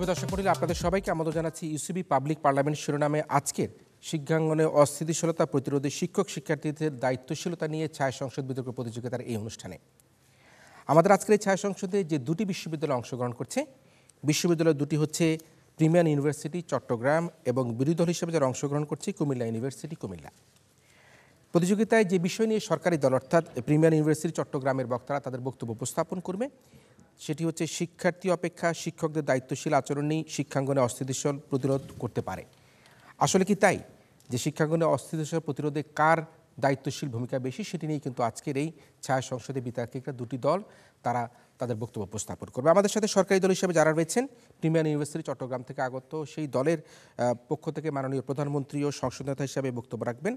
দর্শক মণ্ডলী, আপনাদের সবাইকে আমন্ত্রণ জানাচ্ছি ইউসিবি পাবলিক পার্লামেন্ট শিরোনামে আজকের শিক্ষাঙ্গনে অস্থিতিশীলতা প্রতিরোধে শিক্ষক শিক্ষার্থীদের দায়িত্বশীলতা নিয়ে ছায়া সংসদ বিতর্ক প্রতিযোগিতার এই অনুষ্ঠানে আমাদের আজকের এই ছায়া সংসদে যে দুটি বিশ্ববিদ্যালয় অংশগ্রহণ করছে, বিশ্ববিদ্যালয় দুটি হচ্ছে প্রিমিয়ার ইউনিভার্সিটি চট্টগ্রাম এবং বিরোধী দল হিসেবে যারা অংশগ্রহণ করছে কুমিল্লা ইউনিভার্সিটি কুমিল্লা। প্রতিযোগিতায় যে বিষয় নিয়ে সরকারি দল অর্থাৎ প্রিমিয়ার ইউনিভার্সিটি চট্টগ্রামের বক্তারা তাদের বক্তব্য উপস্থাপন করবে, সেটি হচ্ছে শিক্ষার্থী অপেক্ষা শিক্ষকদের দায়িত্বশীল আচরণই শিক্ষাঙ্গনে অস্থিতিশীল প্রতিরোধ করতে পারে। আসলে কি তাই যে শিক্ষাঙ্গনে অস্থিতিশীল প্রতিরোধে কার দায়িত্বশীল ভূমিকা বেশি, সেটি নিয়ে কিন্তু আজকের এই ছায়া সংসদে বিতার্কিকরা দুটি দল তারা তাদের বক্তব্য উপস্থাপন করবে। আমাদের সাথে সরকারি দল হিসেবে যারা রয়েছেন প্রিমিয়ার ইউনিভার্সিটি চট্টগ্রাম থেকে আগত সেই দলের পক্ষ থেকে মাননীয় প্রধানমন্ত্রী ও সংসদ নেতা হিসাবে বক্তব্য রাখবেন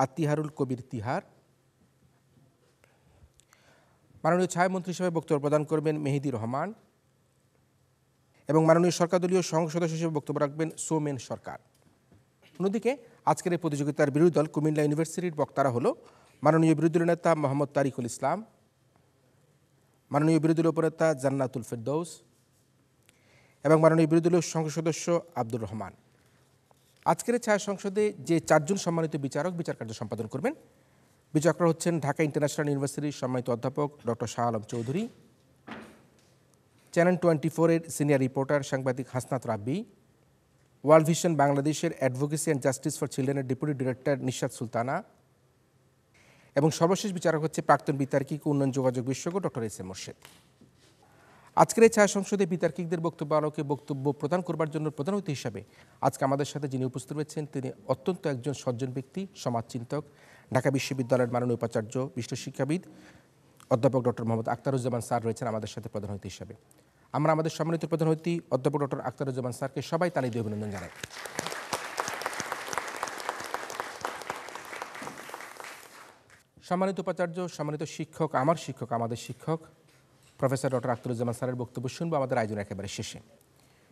আতিহারুল কবির তিহার। মাননীয় ছায়ামন্ত্রী হিসেবে বক্তব্য প্রদান করবেন মেহেদি রহমান এবং মাননীয় সরকার দলীয় সংসদ সদস্য হিসেবে বক্তব্য রাখবেন সৌমেন সরকার। অন্যদিকে আজকের এই প্রতিযোগিতার বিরোধী দল কুমিল্লা ইউনিভার্সিটির বক্তারা হলো মাননীয় বিরোধী দলীয় নেতা মোহাম্মদ তারিকুল ইসলাম, মাননীয় বিরোধী দলীয় উপনেতা জান্নাতুল ফেরদৌস এবং মাননীয় বিরোধী দলীয় সংসদ সদস্য আব্দুর রহমান। আজকের ছায়া সংসদে যে চারজন সম্মানিত বিচারক বিচার কার্য সম্পাদন করবেন, বিচারকরা হচ্ছেন ঢাকা ইন্টারন্যাশনাল ইউনিভার্সিটির সম্মানিত অধ্যাপক ডক্টর শাহ আলম চৌধুরী, চ্যানেল 24-এর সিনিয়র রিপোর্টার সাংবাদিক হাসনাত রাব্বি, ওয়ার্ল্ড ভিশন বাংলাদেশের অ্যাডভোকেসি অ্যান্ড জাস্টিস ফর চিলড্রেনের ডেপুটি ডিরেক্টর নিশাত সুলতানা এবং সর্বশেষ বিচারক হচ্ছে প্রাক্তন বিতার্কিক উন্নয়ন যোগাযোগ বিশেষজ্ঞ ডক্টর এস এম মোর্শেদ। আজকের এই ছায়া সংসদে বিতার্কিকদের বক্তব্য আলোকে বক্তব্য প্রদান করবার জন্য প্রধান অতিথি হিসাবে আজকে আমাদের সাথে যিনি উপস্থিত রয়েছেন তিনি অত্যন্ত একজন সজ্জন ব্যক্তি, সমাজচিন্তক, ঢাকা বিশ্ববিদ্যালয়ের মাননীয় উপাচার্য বিশিষ্ট শিক্ষাবিদ অধ্যাপক ডক্টর মোহাম্মদ আখতারুজ্জামান স্যার রয়েছেন আমাদের সাথে প্রধান অতিথি হিসাবে। আমরা আমাদের সম্মানিত প্রধান অতিথি অধ্যাপক ডক্টর আখতারুজ্জামান স্যারকে সবাই তালি দিয়ে অভিনন্দন জানাই। সম্মানিত উপাচার্য, সম্মানিত শিক্ষক, আমার শিক্ষক, আমাদের শিক্ষক প্রফেসর ডক্টর আখতারুজ্জামান স্যারের বক্তব্য শুনবো আমাদের আয়োজন একেবারে শেষে।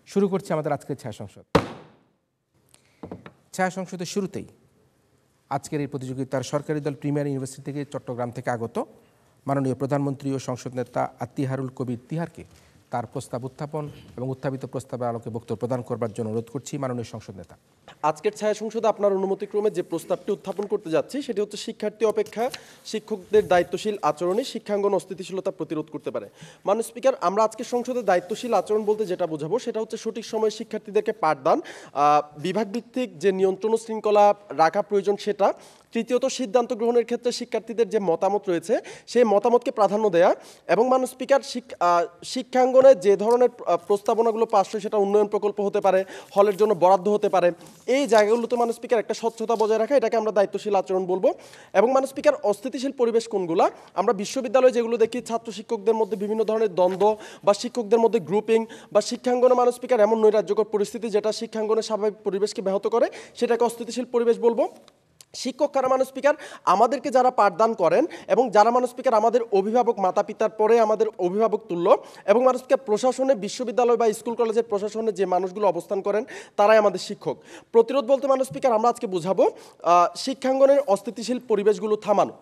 শুরু করছি আমাদের আজকের ছায়া সংসদ। ছায়া সংসদের শুরুতেই আজকের এই প্রতিযোগিতার সরকারি দল প্রিমিয়ার ইউনিভার্সিটি থেকে চট্টগ্রাম থেকে আগত মাননীয় প্রধানমন্ত্রী ও সংসদ নেতা আতিহারুল কবির তিহারকে তার প্রস্তাব উত্থাপন এবং উত্থাপিত প্রস্তাবের আলোকে বক্তব্য প্রদান করবার জন্য অনুরোধ করছি মাননীয় সংসদ নেতা। আজকের ছায়া সংসদে আপনার অনুমতিক্রমে যে প্রস্তাবটি উত্থাপন করতে যাচ্ছি সেটি হচ্ছে শিক্ষার্থী অপেক্ষা শিক্ষকদের দায়িত্বশীল আচরণে শিক্ষাঙ্গন অস্থিতিশীলতা প্রতিরোধ করতে পারে। মাননীয় স্পিকার, আমরা আজকের সংসদে দায়িত্বশীল আচরণ বলতে যেটা বোঝাবো সেটা হচ্ছে সঠিক সময়ে শিক্ষার্থীদেরকে পাঠদান, বিভাগভিত্তিক যে নিয়ন্ত্রণ শৃঙ্খলা রাখা প্রয়োজন সেটা, তৃতীয়ত সিদ্ধান্ত গ্রহণের ক্ষেত্রে শিক্ষার্থীদের যে মতামত রয়েছে সেই মতামতকে প্রাধান্য দেয়া এবং মাননীয় স্পিকার শিক্ষাঙ্গনে যে ধরনের প্রস্তাবনাগুলো পাস হয় সেটা উন্নয়ন প্রকল্প হতে পারে, হলের জন্য বরাদ্দ হতে পারে, এই জায়গাগুলোতে মাননীয় স্পিকার একটা স্বচ্ছতা বজায় রাখা, এটাকে আমরা দায়িত্বশীল আচরণ বলবো। এবং মাননীয় স্পিকার, অস্থিতিশীল পরিবেশ কোনগুলা? আমরা বিশ্ববিদ্যালয়ে যেগুলো দেখি ছাত্র শিক্ষকদের মধ্যে বিভিন্ন ধরনের দ্বন্দ্ব বা শিক্ষকদের মধ্যে গ্রুপিং বা শিক্ষাঙ্গনে মাননীয় স্পিকার এমন নৈরাজ্যকর পরিস্থিতি যেটা শিক্ষাঙ্গনের স্বাভাবিক পরিবেশকে ব্যাহত করে, সেটাকে অস্থিতিশীল পরিবেশ বলবো। শিক্ষক কারা মাননীয় স্পিকার? আমাদেরকে যারা পাঠদান করেন এবং যারা মাননীয় স্পিকার আমাদের অভিভাবক, মাতা পিতার পরে আমাদের অভিভাবক তুল্য, এবং মাননীয় স্পিকার প্রশাসনে বিশ্ববিদ্যালয় বা স্কুল কলেজের প্রশাসনে যে মানুষগুলো অবস্থান করেন তারাই আমাদের শিক্ষক। প্রতিরোধ বলতে মাননীয় স্পিকার আমরা আজকে বুঝাবো শিক্ষাঙ্গনের অস্থিতিশীল পরিবেশগুলো থামানো।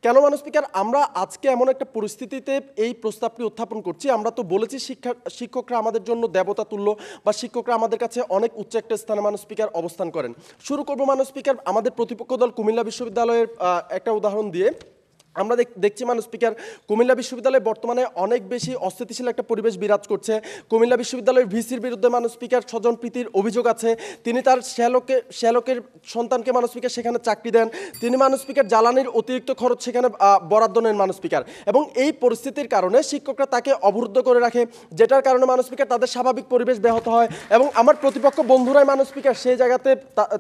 কেন মাননীয় স্পিকার? আমরা আজকে এমন একটা পরিস্থিতিতে এই প্রস্তাবটি উত্থাপন করছি, আমরা তো বলেছি শিক্ষকরা আমাদের জন্য দেবতা তুল্য বা শিক্ষকরা আমাদের কাছে অনেক উচ্চ একটা স্থানে মাননীয় স্পিকার অবস্থান করেন। শুরু করবো মাননীয় স্পিকার আমাদের প্রতিপক্ষ দল কুমিল্লা বিশ্ববিদ্যালয়ের একটা উদাহরণ দিয়ে। আমরা দেখছি মাননীয় স্পিকার কুমিল্লা বিশ্ববিদ্যালয়ে বর্তমানে অনেক বেশি অস্থিতিশীল একটা পরিবেশ বিরাজ করছে। কুমিল্লা বিশ্ববিদ্যালয়ের ভিসির বিরুদ্ধে মাননীয় স্পিকার স্বজন প্রীতির অভিযোগ আছে। তিনি তার শ্যালকের সন্তানকে মাননীয় স্পিকার সেখানে চাকরি দেন। তিনি মাননীয় স্পিকার জ্বালানির অতিরিক্ত খরচ সেখানে বরাদ্দ নেন মাননীয় স্পিকার, এবং এই পরিস্থিতির কারণে শিক্ষকরা তাকে অবরুদ্ধ করে রাখে, যেটার কারণে মাননীয় স্পিকার তাদের স্বাভাবিক পরিবেশ ব্যাহত হয় এবং আমার প্রতিপক্ষ বন্ধুরাই মাননীয় স্পিকার সেই জায়গাতে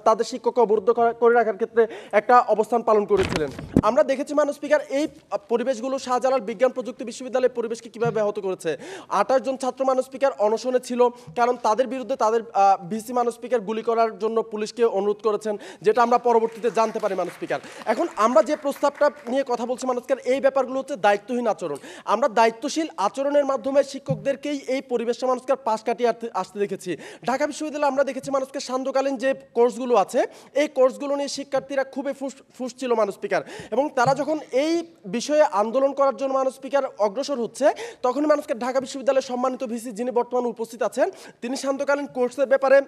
তাদের শিক্ষককে অবরুদ্ধ করে রাখার ক্ষেত্রে একটা অবস্থান পালন করেছিলেন। আমরা দেখেছি মাননীয় স্পিকার এই পরিবেশগুলো শাহজালাল বিজ্ঞান প্রযুক্তি বিশ্ববিদ্যালয়ের পরিবেশকে কিভাবে ব্যাহত করেছে। 28 জন ছাত্র মাননীয় স্পিকার অনশনে ছিল, কারণ তাদের বিরুদ্ধে তাদের ভিসি মাননীয় স্পিকার গুলি করার জন্য পুলিশকে অনুরোধ করেছেন, যেটা আমরা পরবর্তীতে জানতে পারি মাননীয় স্পিকার। এখন আমরা যে প্রস্তাবটা নিয়ে কথা বলছি মাননীয় স্পিকার, এই ব্যাপারগুলো হচ্ছে দায়িত্বহীন আচরণ। আমরা দায়িত্বশীল আচরণের মাধ্যমে শিক্ষকদেরকেই এই পরিবেশটা মাননীয় স্পিকার পাশ কাটিয়ে আসতে দেখেছি। ঢাকা বিশ্ববিদ্যালয়ে আমরা দেখেছি মাননীয় স্পিকার সান্ধ্যকালীন যে কোর্সগুলো আছে এই কোর্সগুলো নিয়ে শিক্ষার্থীরা খুবই ফুস ছিল মাননীয় স্পিকার, এবং তারা যখন এই এই বিষয়ে আন্দোলন করার জন্য মানুষ স্পিকার অগ্রসর হচ্ছে, তখনই মানুষকে ঢাকা বিশ্ববিদ্যালয়ের সম্মানিত ভিসি যিনি বর্তমানে উপস্থিত আছেন, তিনি শান্তকালীন কোর্সের ব্যাপারে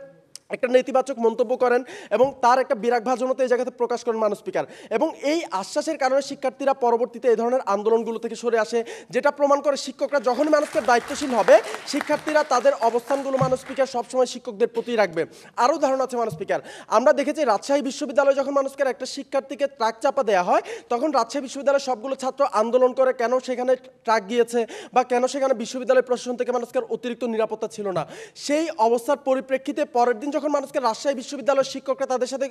একটা নেতিবাচক মন্তব্য করেন এবং তার একটা বিরাগভাজনতা এই জায়গাতে প্রকাশ করেন মানুষ স্পিকার। এবং এই আশ্বাসের কারণে শিক্ষার্থীরা পরবর্তীতে এই ধরনের আন্দোলনগুলো থেকে সরে আসে, যেটা প্রমাণ করে শিক্ষকরা যখনই মানুষকে দায়িত্বশীল হবে, শিক্ষার্থীরা তাদের অবস্থানগুলো মানুষ স্পিকার সবসময় শিক্ষকদের প্রতি রাখবে। আরও উদাহরণ আছে মানুষ স্পিকার, আমরা দেখেছি রাজশাহী বিশ্ববিদ্যালয়ে যখন মানুষকে একটা শিক্ষার্থীকে ট্রাক চাপা দেওয়া হয়, তখন রাজশাহী বিশ্ববিদ্যালয়ের সবগুলো ছাত্র আন্দোলন করে কেন সেখানে ট্রাক গিয়েছে বা কেন সেখানে বিশ্ববিদ্যালয় প্রশাসন থেকে মানুষকে অতিরিক্ত নিরাপত্তা ছিল না। সেই অবস্থার পরিপ্রেক্ষিতে পরের দিন যখন মানুষকে রাজশাহী বিশ্ববিদ্যালয়ের শিক্ষকরা তাদের সাথে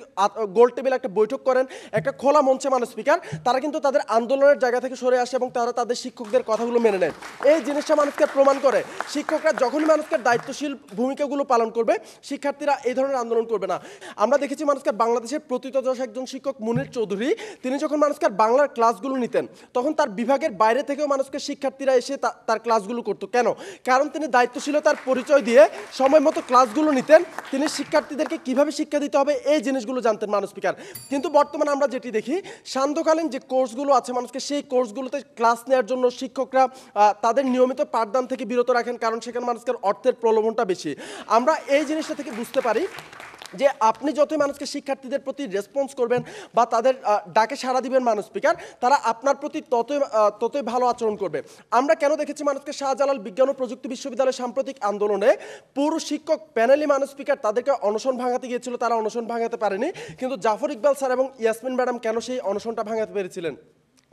গোল টেবিল একটা বৈঠক করেন, একটা খোলা মঞ্চে মানুষ স্পিকার, তারা কিন্তু তাদের আন্দোলনের জায়গা থেকে সরে আসে এবং তারা তাদের শিক্ষকদের কথাগুলো মেনে নেয়। এই জিনিসটা মানুষকে প্রমাণ করে শিক্ষকরা যখনই মানুষকে দায়িত্বশীল ভূমিকাগুলো পালন করবে, শিক্ষার্থীরা এই ধরনের আন্দোলন করবে না। আমরা দেখেছি মানুষকে বাংলাদেশের প্রথিতযশা একজন শিক্ষক মুনির চৌধুরী, তিনি যখন মানুষকে বাংলার ক্লাসগুলো নিতেন, তখন তার বিভাগের বাইরে থেকেও মানুষকে শিক্ষার্থীরা এসে তার ক্লাসগুলো করতো। কেন? কারণ তিনি দায়িত্বশীলতার পরিচয় দিয়ে সময় মতো ক্লাসগুলো নিতেন, তিনি শিক্ষার্থীদেরকে কিভাবে শিক্ষা দিতে হবে এই জিনিসগুলো জানতেন মানুষ স্পিকার। কিন্তু বর্তমানে আমরা যেটি দেখি, সান্ধ্যকালীন যে কোর্সগুলো আছে মানুষকে, সেই কোর্সগুলোতে ক্লাস নেওয়ার জন্য শিক্ষকরা তাদের নিয়মিত পাঠদান থেকে বিরত রাখেন, কারণ সেখানে মানুষকে অর্থের প্রলোভনটা বেশি। আমরা এই জিনিসটা থেকে বুঝতে পারি যে আপনি যতই মানুষকে শিক্ষার্থীদের প্রতি রেসপন্স করবেন বা তাদের ডাকে সাড়া দিবেন মানুষ স্পিকার, তারা আপনার প্রতি ততই ভালো আচরণ করবে। আমরা কেন দেখেছি মানুষকে শাহজালাল বিজ্ঞান ও প্রযুক্তি বিশ্ববিদ্যালয়ের সাম্প্রতিক আন্দোলনে পুরো শিক্ষক প্যানেলই মানুষ স্পিকার তাদেরকে অনশন ভাঙাতে গিয়েছিল, তারা অনশন ভাঙাতে পারেনি, কিন্তু জাফর ইকবাল স্যার এবং ইয়াসমিন ম্যাডাম কেন সেই অনশনটা ভাঙাতে পেরেছিলেন?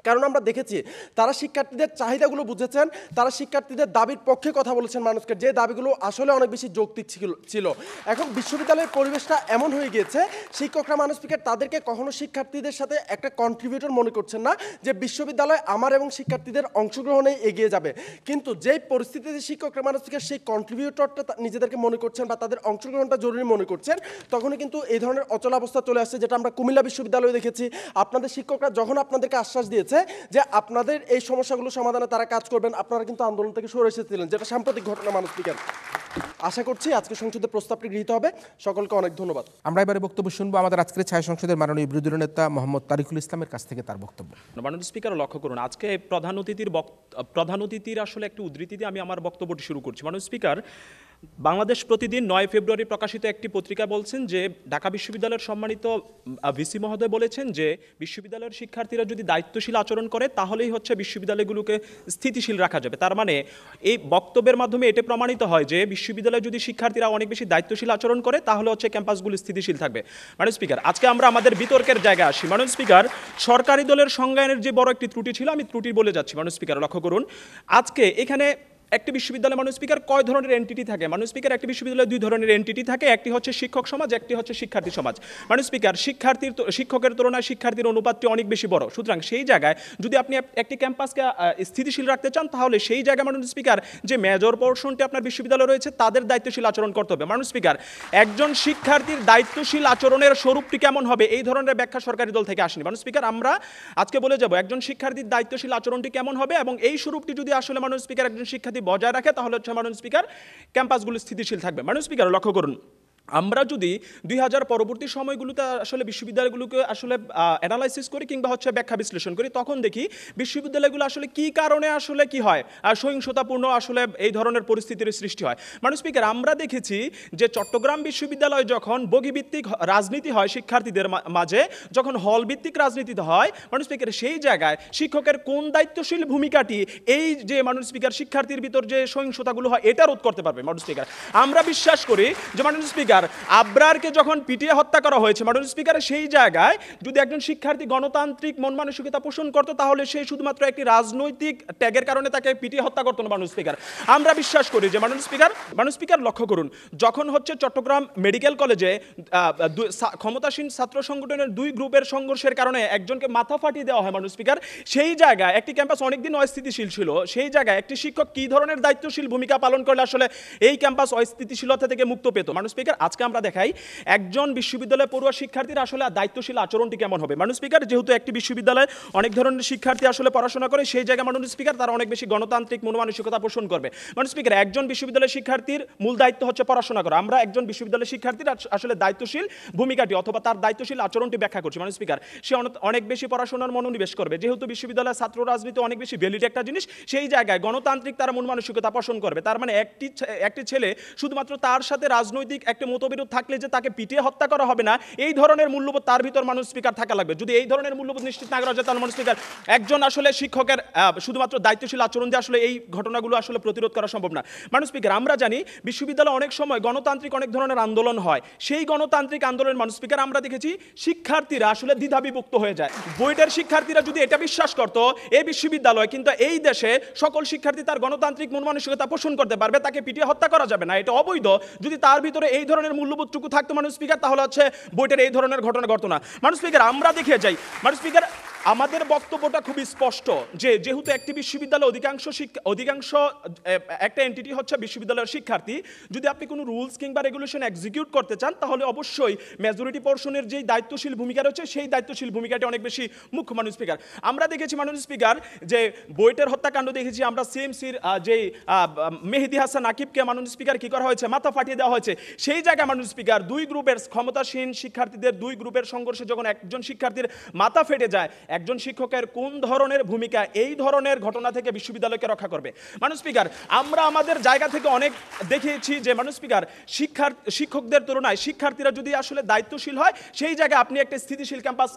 কারণ আমরা দেখেছি তারা শিক্ষার্থীদের চাহিদাগুলো বুঝেছেন, তারা শিক্ষার্থীদের দাবির পক্ষে কথা বলেছেন মানুষকে, যে দাবিগুলো আসলে অনেক বেশি যৌক্তিক ছিল। এখন বিশ্ববিদ্যালয়ের পরিবেশটা এমন হয়ে গিয়েছে, শিক্ষকরা মানুষ স্পিকার তাদেরকে কখনো শিক্ষার্থীদের সাথে একটা কন্ট্রিবিউটর মনে করছেন না, যে বিশ্ববিদ্যালয় আমার এবং শিক্ষার্থীদের অংশগ্রহণে এগিয়ে যাবে। কিন্তু যেই পরিস্থিতিতে শিক্ষকরা মানুষ স্পিকার সেই কন্ট্রিবিউটরটা নিজেদেরকে মনে করছেন বা তাদের অংশগ্রহণটা জরুরি মনে করছেন, তখনই কিন্তু এই ধরনের অচলাবস্থা চলে আসছে, যেটা আমরা কুমিল্লা বিশ্ববিদ্যালয়ে দেখেছি। আপনাদের শিক্ষকরা যখন আপনাদেরকে আশ্বাস দিয়েছে যে আপনাদের এই সমস্যাগুলো সমাধানে তারা কাজ করবেন, আপনারা কিন্তু আন্দোলন থেকে সরে এসেছিলেন, যেটা সাম্প্রতিক ঘটনা মানুষ স্পিকার। আশা করছি আজকে সংসদে প্রস্তাবটি গৃহীত হবে। সকলকে অনেক ধন্যবাদ। আমরা এবারে বক্তব্য শুনবো আমাদের আজকের ছায়া সংসদের মাননীয় বিরোধী দলীয় নেতা মোহাম্মদ তারিকুল ইসলামের কাছ থেকে তার বক্তব্য। মাননীয় স্পিকার, লক্ষ্য করুন, আজকে প্রধান অতিথির আসলে একটি উদ্ধৃতি দিয়ে আমি আমার বক্তব্যটি শুরু করছি। মাননীয় স্পিকার, বাংলাদেশ প্রতিদিন 9 ফেব্রুয়ারি প্রকাশিত একটি পত্রিকা বলছেন যে ঢাকা বিশ্ববিদ্যালয়ের সম্মানিত ভিসি মহোদয় বলেছেন যে বিশ্ববিদ্যালয়ের শিক্ষার্থীরা যদি দায়িত্বশীল আচরণ করে তাহলেই হচ্ছে বিশ্ববিদ্যালয়গুলোকে স্থিতিশীল রাখা যাবে। তার মানে এই বক্তব্যের মাধ্যমে এটা প্রমাণিত হয় যে বিশ্ববিদ্যালয়ে যদি শিক্ষার্থীরা অনেক বেশি দায়িত্বশীল আচরণ করে তাহলে হচ্ছে ক্যাম্পাসগুলো স্থিতিশীল থাকবে। মাননীয় স্পিকার, আজকে আমরা আমাদের বিতর্কের জায়গায় আসি। মাননীয় স্পিকার, সরকারি দলের সংজ্ঞায়নের যে বড় একটি ত্রুটি ছিল, আমি ত্রুটি বলে যাচ্ছি। মাননীয় স্পিকার, লক্ষ্য করুন, আজকে এখানে একটি বিশ্ববিদ্যালয়ে মাননীয় স্পিকার কয় ধরনের এন্টিটি থাকে? মাননীয় স্পিকার, একটি বিশ্ববিদ্যালয়ে 2 ধরনের এন্টিটি থাকে, একটি হচ্ছে শিক্ষক সমাজ, একটি হচ্ছে শিক্ষার্থী সমাজ। মাননীয় স্পিকার, শিক্ষকের তুলনায় শিক্ষার্থীর অনুপাতটি অনেক বেশি বড়। সুতরাং সেই জায়গায় যদি আপনি একটি ক্যাম্পাসকে স্থিতিশীল রাখতে চান, তাহলে সেই জায়গায় মাননীয় স্পিকার যে মেজর পোর্শনটি আপনার বিশ্ববিদ্যালয়ে রয়েছে তাদের দায়িত্বশীল আচরণ করতে হবে। মাননীয় স্পিকার, একজন শিক্ষার্থীর দায়িত্বশীল আচরণের স্বরূপটি কেমন হবে, এই ধরনের ব্যাখ্যা সরকারি দল থেকে আসেনি। মাননীয় স্পিকার, আমরা আজকে বলে যাব একজন শিক্ষার্থীর দায়িত্বশীল আচরণটি কেমন হবে, এবং এই স্বরূপটি যদি আসলে মাননীয় স্পিকার একজন শিক্ষার্থী বজায় রাখে তাহলে মাননীয় স্পিকার ক্যাম্পাসগুলো স্থিতিশীল থাকবে। মাননীয় স্পিকার, লক্ষ্য করুন, আমরা যদি 2000 পরবর্তী সময়গুলোতে আসলে বিশ্ববিদ্যালয়গুলোকে আসলে অ্যানালাইসিস করি কিংবা হচ্ছে ব্যাখ্যা বিশ্লেষণ করি, তখন দেখি বিশ্ববিদ্যালয়গুলো আসলে কি কারণে আসলে কি হয়, সহিংসতাপূর্ণ আসলে এই ধরনের পরিস্থিতির সৃষ্টি হয়। মাননীয় স্পিকার, আমরা দেখেছি যে চট্টগ্রাম বিশ্ববিদ্যালয় যখন বগিভিত্তিক রাজনীতি হয় শিক্ষার্থীদের মাঝে, যখন হল ভিত্তিক রাজনীতি হয়, মাননীয় স্পিকার, সেই জায়গায় শিক্ষকের কোন দায়িত্বশীল ভূমিকাটি এই যে মাননীয় স্পিকার শিক্ষার্থীর ভিতর যে সহিংসতাগুলো হয় এটা রোধ করতে পারবে। মাননীয় স্পিকার, আমরা বিশ্বাস করি যে মাননীয় স্পিকার আবরারকে যখন পিটিয়ে হত্যা করা হয়েছে, মাননীয় স্পিকার, সেই জায়গায় যদি একজন শিক্ষার্থী গণতান্ত্রিক মন মানসিকতা পোষণ করতো তাহলে সে শুধুমাত্র একটি রাজনৈতিক ট্যাগের কারণে তাকে পিটিয়ে হত্যা করতো না। মাননীয় স্পিকার, আমরা বিশ্বাস করি যে মাননীয় স্পিকার, লক্ষ্য করুন, যখন হচ্ছে চট্টগ্রাম মেডিকেল কলেজে ক্ষমতাসীন ছাত্র সংগঠনের 2 গ্রুপের সংঘর্ষের কারণে একজনকে মাথা ফাটিয়ে দেওয়া হয়, মাননীয় স্পিকার, সেই জায়গায় একটি ক্যাম্পাস অনেকদিন অস্থিতিশীল ছিল, সেই জায়গায় একটি শিক্ষক কি ধরনের দায়িত্বশীল ভূমিকা পালন করলে আসলে এই ক্যাম্পাস অস্থিতিশীলতা থেকে মুক্ত পেত? মাননীয় স্পিকার, আজকে আমরা দেখাই একজন বিশ্ববিদ্যালয়ের পড়ুয়া শিক্ষার্থীর আসলে দায়িত্বশীল আচরণটি কেমন হবে। মাননীয় স্পিকার, যেহেতু একটি বিশ্ববিদ্যালয়ে অনেক ধরনের শিক্ষার্থী আসলে পড়াশোনা করে, সেই জায়গায় মাননীয় স্পিকার তারা অনেক বেশি গণতান্ত্রিক মনোমানসিকতা পোষণ করবে। মাননীয় স্পিকার, একজন বিশ্ববিদ্যালয়ের শিক্ষার্থীর মূল দায়িত্ব হচ্ছে পড়াশোনা করা। আমরা একজন বিশ্ববিদ্যালয়ের শিক্ষার্থীর আসলে দায়িত্বশীল ভূমিকাটি অথবা তার দায়িত্বশীল আচরণটি ব্যাখ্যা করছি। মাননীয় স্পিকার, সে অনেক বেশি পড়াশোনার মনোনিবেশ করবে। যেহেতু বিশ্ববিদ্যালয়ের ছাত্র রাজনীতি অনেক বেশি ভ্যালিড একটা জিনিস, সেই জায়গায় গণতান্ত্রিক তারা মন মানসিকতা পোষণ করবে। তার মানে একটি ছেলে শুধুমাত্র তার সাথে রাজনৈতিক একটা মতবিরোধ থাকলে যে তাকে পিটিয়ে হত্যা করা হবে না, এই ধরনের মূল্যবোধ তার ভিতর মাননীয় স্পিকার থাকা লাগবে। যদি এই ধরনের মূল্যবোধ নিশ্চিত না করা যায়, তাহলে মাননীয় স্পিকার একজন আসলে শিক্ষকের শুধুমাত্র দায়িত্বশীল আচরণ দিয়ে আসলে এই ঘটনাগুলো আসলে প্রতিরোধ করা সম্ভব না। মাননীয় স্পিকার, আমরা জানি বিশ্ববিদ্যালয়ে অনেক সময় গণতান্ত্রিক অনেক ধরনের আন্দোলন হয়। সেই গণতান্ত্রিক আন্দোলনের মাননীয় স্পিকার আমরা দেখেছি শিক্ষার্থীরা আসলে দ্বিধাবিভক্ত হয়ে যায়। বুয়েটের শিক্ষার্থীরা যদি এটা বিশ্বাস করতো এই বিশ্ববিদ্যালয় কিন্তু এই দেশে সকল শিক্ষার্থী তার গণতান্ত্রিক মন মানসিকতা পোষণ করতে পারবে, তাকে পিটিয়ে হত্যা করা যাবে না, এটা অবৈধ, যদি তার ভিতরে এই ধরনের মূল্যবোধটুকু থাকতো মাননীয় স্পিকার, তাহলে হচ্ছে বুয়েটের এই ধরনের ঘটনা ঘটতো না। মাননীয় স্পিকার, আমরা দেখে যাই মাননীয় স্পিকার, আমাদের বক্তব্যটা খুবই স্পষ্ট যে যেহেতু একটি বিশ্ববিদ্যালয় অধিকাংশ একটা এন্টিটি হচ্ছে বিশ্ববিদ্যালয়ের শিক্ষার্থী, যদি আপনি কোনো রুলস কিংবা রেগুলেশন এক্সিকিউট করতে চান, তাহলে অবশ্যই মেজরিটি পোর্শনের যেই দায়িত্বশীল ভূমিকা রয়েছে সেই দায়িত্বশীল ভূমিকাটি অনেক বেশি মুখ্য। মাননীয় স্পিকার, আমরা দেখেছি মাননীয় স্পিকার যে বুয়েটের হত্যাকাণ্ড দেখেছি আমরা, সিএমসির যে মেহেদী হাসান আকিবকে মাননীয় স্পিকার কি করা হয়েছে, মাথা ফাটিয়ে দেওয়া হয়েছে। সেই জায়গায় মাননীয় স্পিকার দুই গ্রুপের ক্ষমতাসীন শিক্ষার্থীদের দুই গ্রুপের সংঘর্ষে যখন একজন শিক্ষার্থীর মাথা ফেটে যায়, একজন শিক্ষকের কোন ধরনের ভূমিকা এই ধরনের ঘটনা থেকে বিশ্ববিদ্যালয়কে রক্ষা করবে। মাননীয় স্পিকার, আমরা আমাদের জায়গা থেকে অনেক দেখিয়েছি যে মাননীয় স্পিকার শিক্ষকদের তুলনায় শিক্ষার্থীরা যদি আসলে দায়িত্বশীল হয়, সেই জায়গায় আপনি একটা স্থিতিশীল ক্যাম্পাস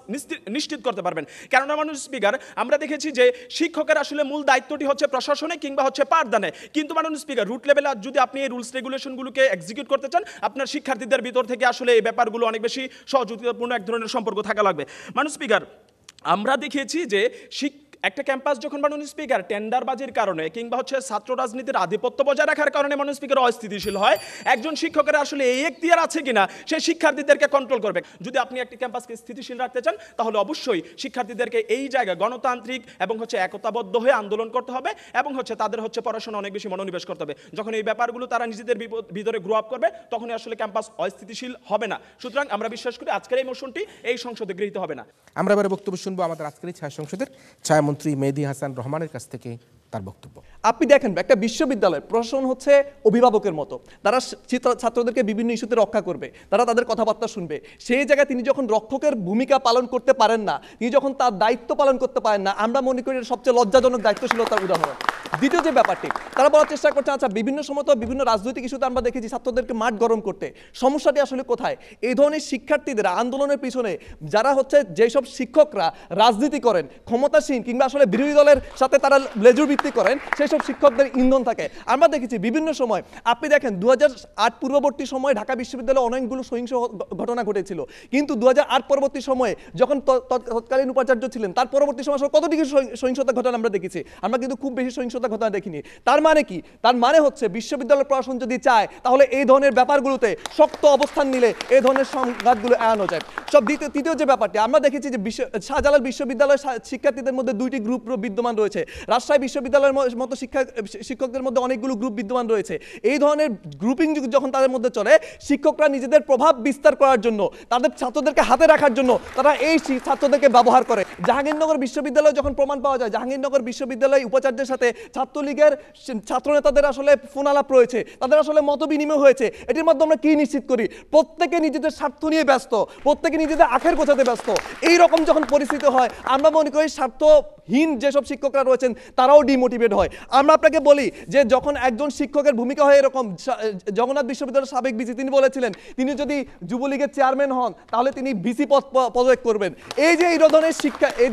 নিশ্চিত করতে পারবেন। কেননা মাননীয় স্পিকার, আমরা দেখেছি যে শিক্ষকের আসলে মূল দায়িত্বটি হচ্ছে প্রশাসনে কিংবা হচ্ছে পাঠদানে, কিন্তু মাননীয় স্পিকার রুট লেভেলে যদি আপনি এই রুলস রেগুলেশনগুলোকে এক্সিকিউট করতে চান, আপনার শিক্ষার্থীদের ভিতর থেকে আসলে এই ব্যাপারগুলো অনেক বেশি সহযোগিতাপূর্ণ এক ধরনের সম্পর্ক থাকা লাগবে। মাননীয় স্পিকার, আমরা দেখেছি যে একটা ক্যাম্পাস যখন মাননীয় স্পিকার টেন্ডারবাজির কারণে কিংবা হচ্ছে ছাত্র রাজনীতির আধিপত্য বজায় রাখার কারণে মাননীয় স্পিকার অস্থিতিশীল হয়, একজন শিক্ষকের আসলে এই এখতিয়ার আছে কিনা সেই শিক্ষার্থীদেরকে কন্ট্রোল করবে। যদি আপনি একটি ক্যাম্পাসকে স্থিতিশীল রাখতে চান, তাহলে অবশ্যই শিক্ষার্থীদেরকে এই জায়গায় গণতান্ত্রিক এবং হচ্ছে একতাবদ্ধ হয়ে আন্দোলন করতে হবে এবং হচ্ছে তাদের হচ্ছে পড়াশোনা অনেক বেশি মনোনিবেশ করতে হবে। যখন এই ব্যাপারগুলো তারা নিজেদের ভিতরে গ্রো আপ করবে, তখনই আসলে ক্যাম্পাস অস্থিতিশীল হবে না। সুতরাং আমরা বিশ্বাস করি আজকের এই মোশনটি এই সংসদে গৃহীত হবে না। আমরা এবারে বক্তব্য শুনবো আমাদের আজকের এই ছায়া সংসদের ছায়ামন্ত্রী মেহেদী হাসান রহমানের কাছ থেকে তার বক্তব্য। আপনি দেখেন একটা বিশ্ববিদ্যালয় প্রশাসন হচ্ছে অভিভাবকের মতো, তারা ছাত্রদেরকে বিভিন্ন ইস্যুতে রক্ষা করবে, তারা তাদের কথাবার্তা শুনবে। সেই জায়গায় তিনি যখন রক্ষকের ভূমিকা পালন করতে পারেন না, তিনি যখন তার দায়িত্ব পালন করতে পারেন না, আমরা মনে করি সবচেয়ে লজ্জাজনক দায়িত্বশীলতার উদাহরণ। দ্বিতীয় যে ব্যাপারটি তারা বলার চেষ্টা করছে, আচ্ছা বিভিন্ন সময় তো বিভিন্ন রাজনৈতিক ইস্যুতে আমরা দেখেছি ছাত্রদেরকে মাঠ গরম করতে, সমস্যাটি আসলে কোথায়? এই ধরনের শিক্ষার্থীদের আন্দোলনের পিছনে যারা হচ্ছে যেসব শিক্ষকরা রাজনীতি করেন, ক্ষমতাসীন কিংবা আসলে বিরোধী দলের সাথে তারা লেজুর ভিত্তি করেন, সেই সব শিক্ষকদের ইন্ধন থাকে। আমরা দেখেছি বিভিন্ন সময়, আপনি দেখেন 2008 পূর্ববর্তী সময়ে ঢাকা বিশ্ববিদ্যালয়ে অনেকগুলো সহিংস ঘটনা ঘটেছিল, কিন্তু 2008 পরবর্তী সময়ে যখন তৎকালীন উপাচার্য ছিলেন, তার পরবর্তী সময় কতদিকে সহিংসতা ঘটনা আমরা দেখেছি? আমরা কিন্তু খুব বেশি সহিংসতা ঘটনা দেখিনি। তার মানে কি? তার মানে হচ্ছে বিশ্ববিদ্যালয় প্রশাসন যদি চায়, তাহলে এই ধরনের ব্যাপারগুলোতে শক্ত অবস্থান নিলে এই ধরনের সংঘাতগুলো এড়ানো যায়। তৃতীয় যে ব্যাপারটি আমরা দেখেছি যে শাহজালাল বিশ্ববিদ্যালয়ের শিক্ষার্থীদের মধ্যে দুইটি গ্রুপ বিদ্যমান রয়েছে, রাজশাহী বিশ্ববিদ্যালয়ের মতো শিক্ষকদের মধ্যে অনেকগুলো গ্রুপ বিদ্যমান রয়েছে। এই ধরনের গ্রুপিং যখন তাদের মধ্যে চলে, শিক্ষকরা নিজেদের প্রভাব বিস্তার করার জন্য, তাদের ছাত্রদেরকে হাতে রাখার জন্য তারা এই ছাত্রদেরকে ব্যবহার করে। জাহাঙ্গীরনগর বিশ্ববিদ্যালয়ে যখন প্রমাণ পাওয়া যায় জাহাঙ্গীরনগর বিশ্ববিদ্যালয় উপাচার্যের সাথে ছাত্রলীগের ছাত্রনেতাদের আসলে ফোনালাপ রয়েছে, তাদের আসলে মত বিনিময় হয়েছে, এটির মাধ্যমে আমরা কি নিশ্চিত করি? প্রত্যেকে নিজেদের স্বার্থ নিয়ে ব্যস্ত, প্রত্যেকে নিজেদের আখের গোছাতে ব্যস্ত। এই রকম যখন পরিস্থিতি হয়, আমরা মনে করি স্বার্থহীন যেসব শিক্ষকরা রয়েছেন তারাও ডিমোটিভেট হয়। আমরা আপনাকে বলি যে যখন একজন শিক্ষকের ভূমিকা হয় এরকম, জগন্নাথ বিশ্ববিদ্যালয়ের সাবেক ভিসি তিনি বলেছিলেন তিনি যদি যুবলীগের চেয়ারম্যান হন তাহলে তিনি ভিসি পদ পদত্যাগ করবেন। এই যে এই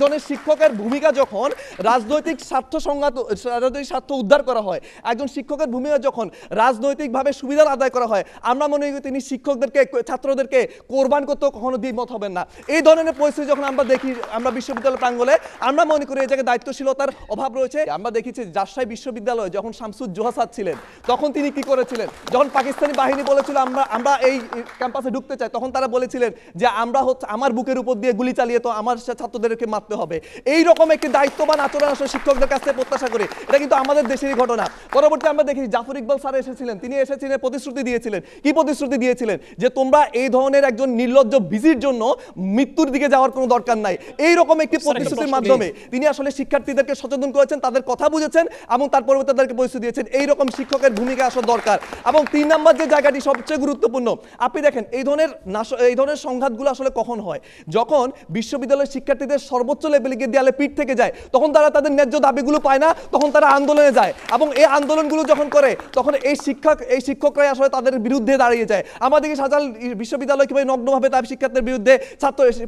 ধরনের শিক্ষকের ভূমিকা যখন রাজনৈতিক স্বার্থ উদ্ধার করা হয়, একজন শিক্ষকের ভূমিকা যখন রাজনৈতিকভাবে সুবিধা আদায় করা হয়, আমরা মনে করি তিনি শিক্ষকদেরকে ছাত্রদেরকে কোরবান করতেও কখনো দ্বিমত হবেন না। এই ধরনের পরিস্থিতি যখন আমরা দেখি আমরা বিশ্ববিদ্যালয় প্রাঙ্গণে, আমরা মনে করি এই জায়গায় দায়িত্বশীলতার অভাব রয়েছে। আমরা দেখেছি রাজশাহী বিশ্ববিদ্যালয়ে যখন শামসুজ জোহা স্যার ছিলেন, তখন তিনি কি করেছিলেন? যখন পাকিস্তানি বাহিনী বলেছিল আমরা এই ক্যাম্পাসে ঢুকতে চাই, তখন তারা বলেছিলেন যে আমরা হচ্ছে আমার বুকের উপর দিয়ে গুলি চালিয়ে তো আমার ছাত্রদেরকে মারতে হবে। এই রকম একটি দায়িত্ববান আচরণ আসলে শিক্ষকদের কাছ থেকে প্রত্যাশা করি। এটা কিন্তু আমাদের দেশেরই ঘটনা। পরবর্তী আমরা দেখি জাফর ইকবাল স্যার এসেছিলেন, তিনি এসেছিলেন প্রতিশ্রুতি দিয়েছিলেন। কি প্রতিশ্রুতি দিয়েছিলেন? যে তোমরা এই ধরনের একজন নির্লজ্জ ভিসির জন্য মৃত্যুর দিকে যাওয়ার কোনো দরকার নাই। এইরকম একটি প্রতিশ্রুতির মাধ্যমে তিনি আসলে শিক্ষার্থীদেরকে সচেতন করেছেন, তাদের কথা বুঝেছেন এবং তার পরবর্তী তাদেরকে পরিস্থিতি দিয়েছেন। এইরকম শিক্ষকের ভূমিকা আসলে দরকার। এবং 3 নম্বর যে জায়গাটি সবচেয়ে গুরুত্বপূর্ণ, আপনি দেখেন এই ধরনের সংঘাতগুলো আসলে কখন হয়? যখন বিশ্ববিদ্যালয়ের শিক্ষার্থীদের সর্বোচ্চ লেভেলে গিয়ে দেয়ালে পিঠ থেকে যায়, তখন তারা তাদের ন্যায্য দাবিগুলো পায় না, তখন তারা আন্দোলনে যায় এবং এই আন্দোলনগুলো যখন করে তখন এই শিক্ষকরাই আসলে তাদের বিরুদ্ধে দাঁড়িয়ে যায়। আমাদের শাহজালাল বিশ্ববিদ্যালয় কিভাবে নগ্নভাবে তার শিক্ষার্থীদের বিরুদ্ধে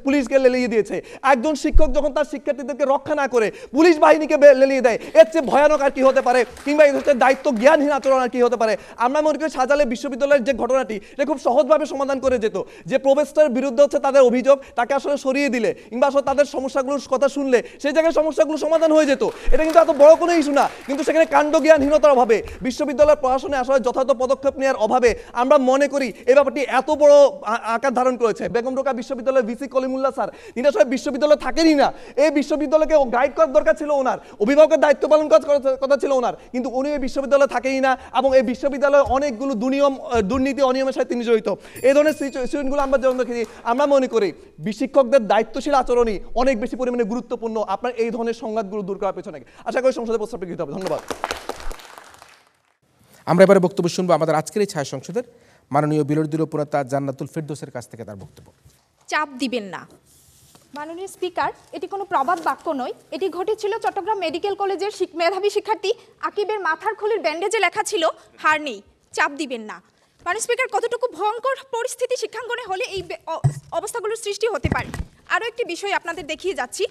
পুলিশকে লেলিয়ে দিয়েছে। একজন শিক্ষক যখন তার শিক্ষার্থীদেরকে রক্ষা না করে পুলিশ বাহিনীকে লেলিয়ে দেয়, এর চেয়ে ভয়ানক আর কি হতে পারে? কিংবা এই হচ্ছে দায়িত্ব জ্ঞানহীন আচরণ আর কি হতে পারে? আমরা মনে করি শাহজালাল বিশ্ববিদ্যালয়ের যে ঘটনাটি, এটা খুব সহজভাবে সমাধান করে যেত। যে প্রফেসরের বিরুদ্ধে হচ্ছে তাদের অভিযোগ, তাকে আসলে সরিয়ে দিলে কিংবা আসলে তাদের সমস্যাগুলোর কথা শুনলে সেই জায়গায় সমস্যাগুলো সমাধান হয়ে যেত। এটা কিন্তু এত বড় কোনো ইস্যু না, কিন্তু সেখানে কাণ্ডজ্ঞানহীনতার অভাবে, বিশ্ববিদ্যালয়ের প্রশাসনে আসলে যথাযথ পদক্ষেপ নেওয়ার অভাবে আমরা মনে করি এই ব্যাপারটি এত বড় আকার ধারণ করেছে। বেগম রোকেয়া বিশ্ববিদ্যালয়ের ভিসি কলিমুল্লাহ স্যার, তিনি আসলে বিশ্ববিদ্যালয়ে থাকেনই না। এই বিশ্ববিদ্যালয়কে গাইড করার দরকার ছিল ওনার, অভিভাবকের দায়িত্ব পালন করার কথা ছিল ওনার, কিন্তু উনি এই বিশ্ববিদ্যালয়ে থাকেই না এবং এই বিশ্ববিদ্যালয়ে অনেকগুলো দুর্নীতি অনিয়মের সাথে তিনি জড়িত। এই ধরনের সিচুয়েশনগুলো আমরা যখন দেখি, আমরা মনে করি শিক্ষকদের দায়িত্বশীল আচরণই অনেক বেশি পরিমাণে গুরুত্বপূর্ণ আপনার এই ধরনের সংঘাতগুলো দূর করার পেছনে। আশা করি সংসদে প্রস্তাব গৃহীত হবে। ধন্যবাদ। আমরা এবারে বক্তব্য শুনবো আমাদের আজকের এই ছায়া সংসদের মাননীয় বিরোধী দলনেতা জান্নাতুল ফেরদৌসের কাছ থেকে তার বক্তব্য। চাপ দিবেন না। মাননীয় স্পিকার, এটি কোনো প্রবাদ বাক্য নয়, এটি ঘটেছিল চট্টগ্রাম মেডিকেল কলেজের মেধাবী শিক্ষার্থী আকিবের মাথার খুলির ব্যান্ডেজে লেখা ছিল হার নেই, চাপ দিবেন না। মাননীয় স্পিকার, কতটুকু ভয়ঙ্কর পরিস্থিতি শিক্ষাঙ্গনে হলে এই অবস্থাগুলোর সৃষ্টি হতে পারে। আরও একটি বিষয় আপনাদের দেখিয়ে যাচ্ছি।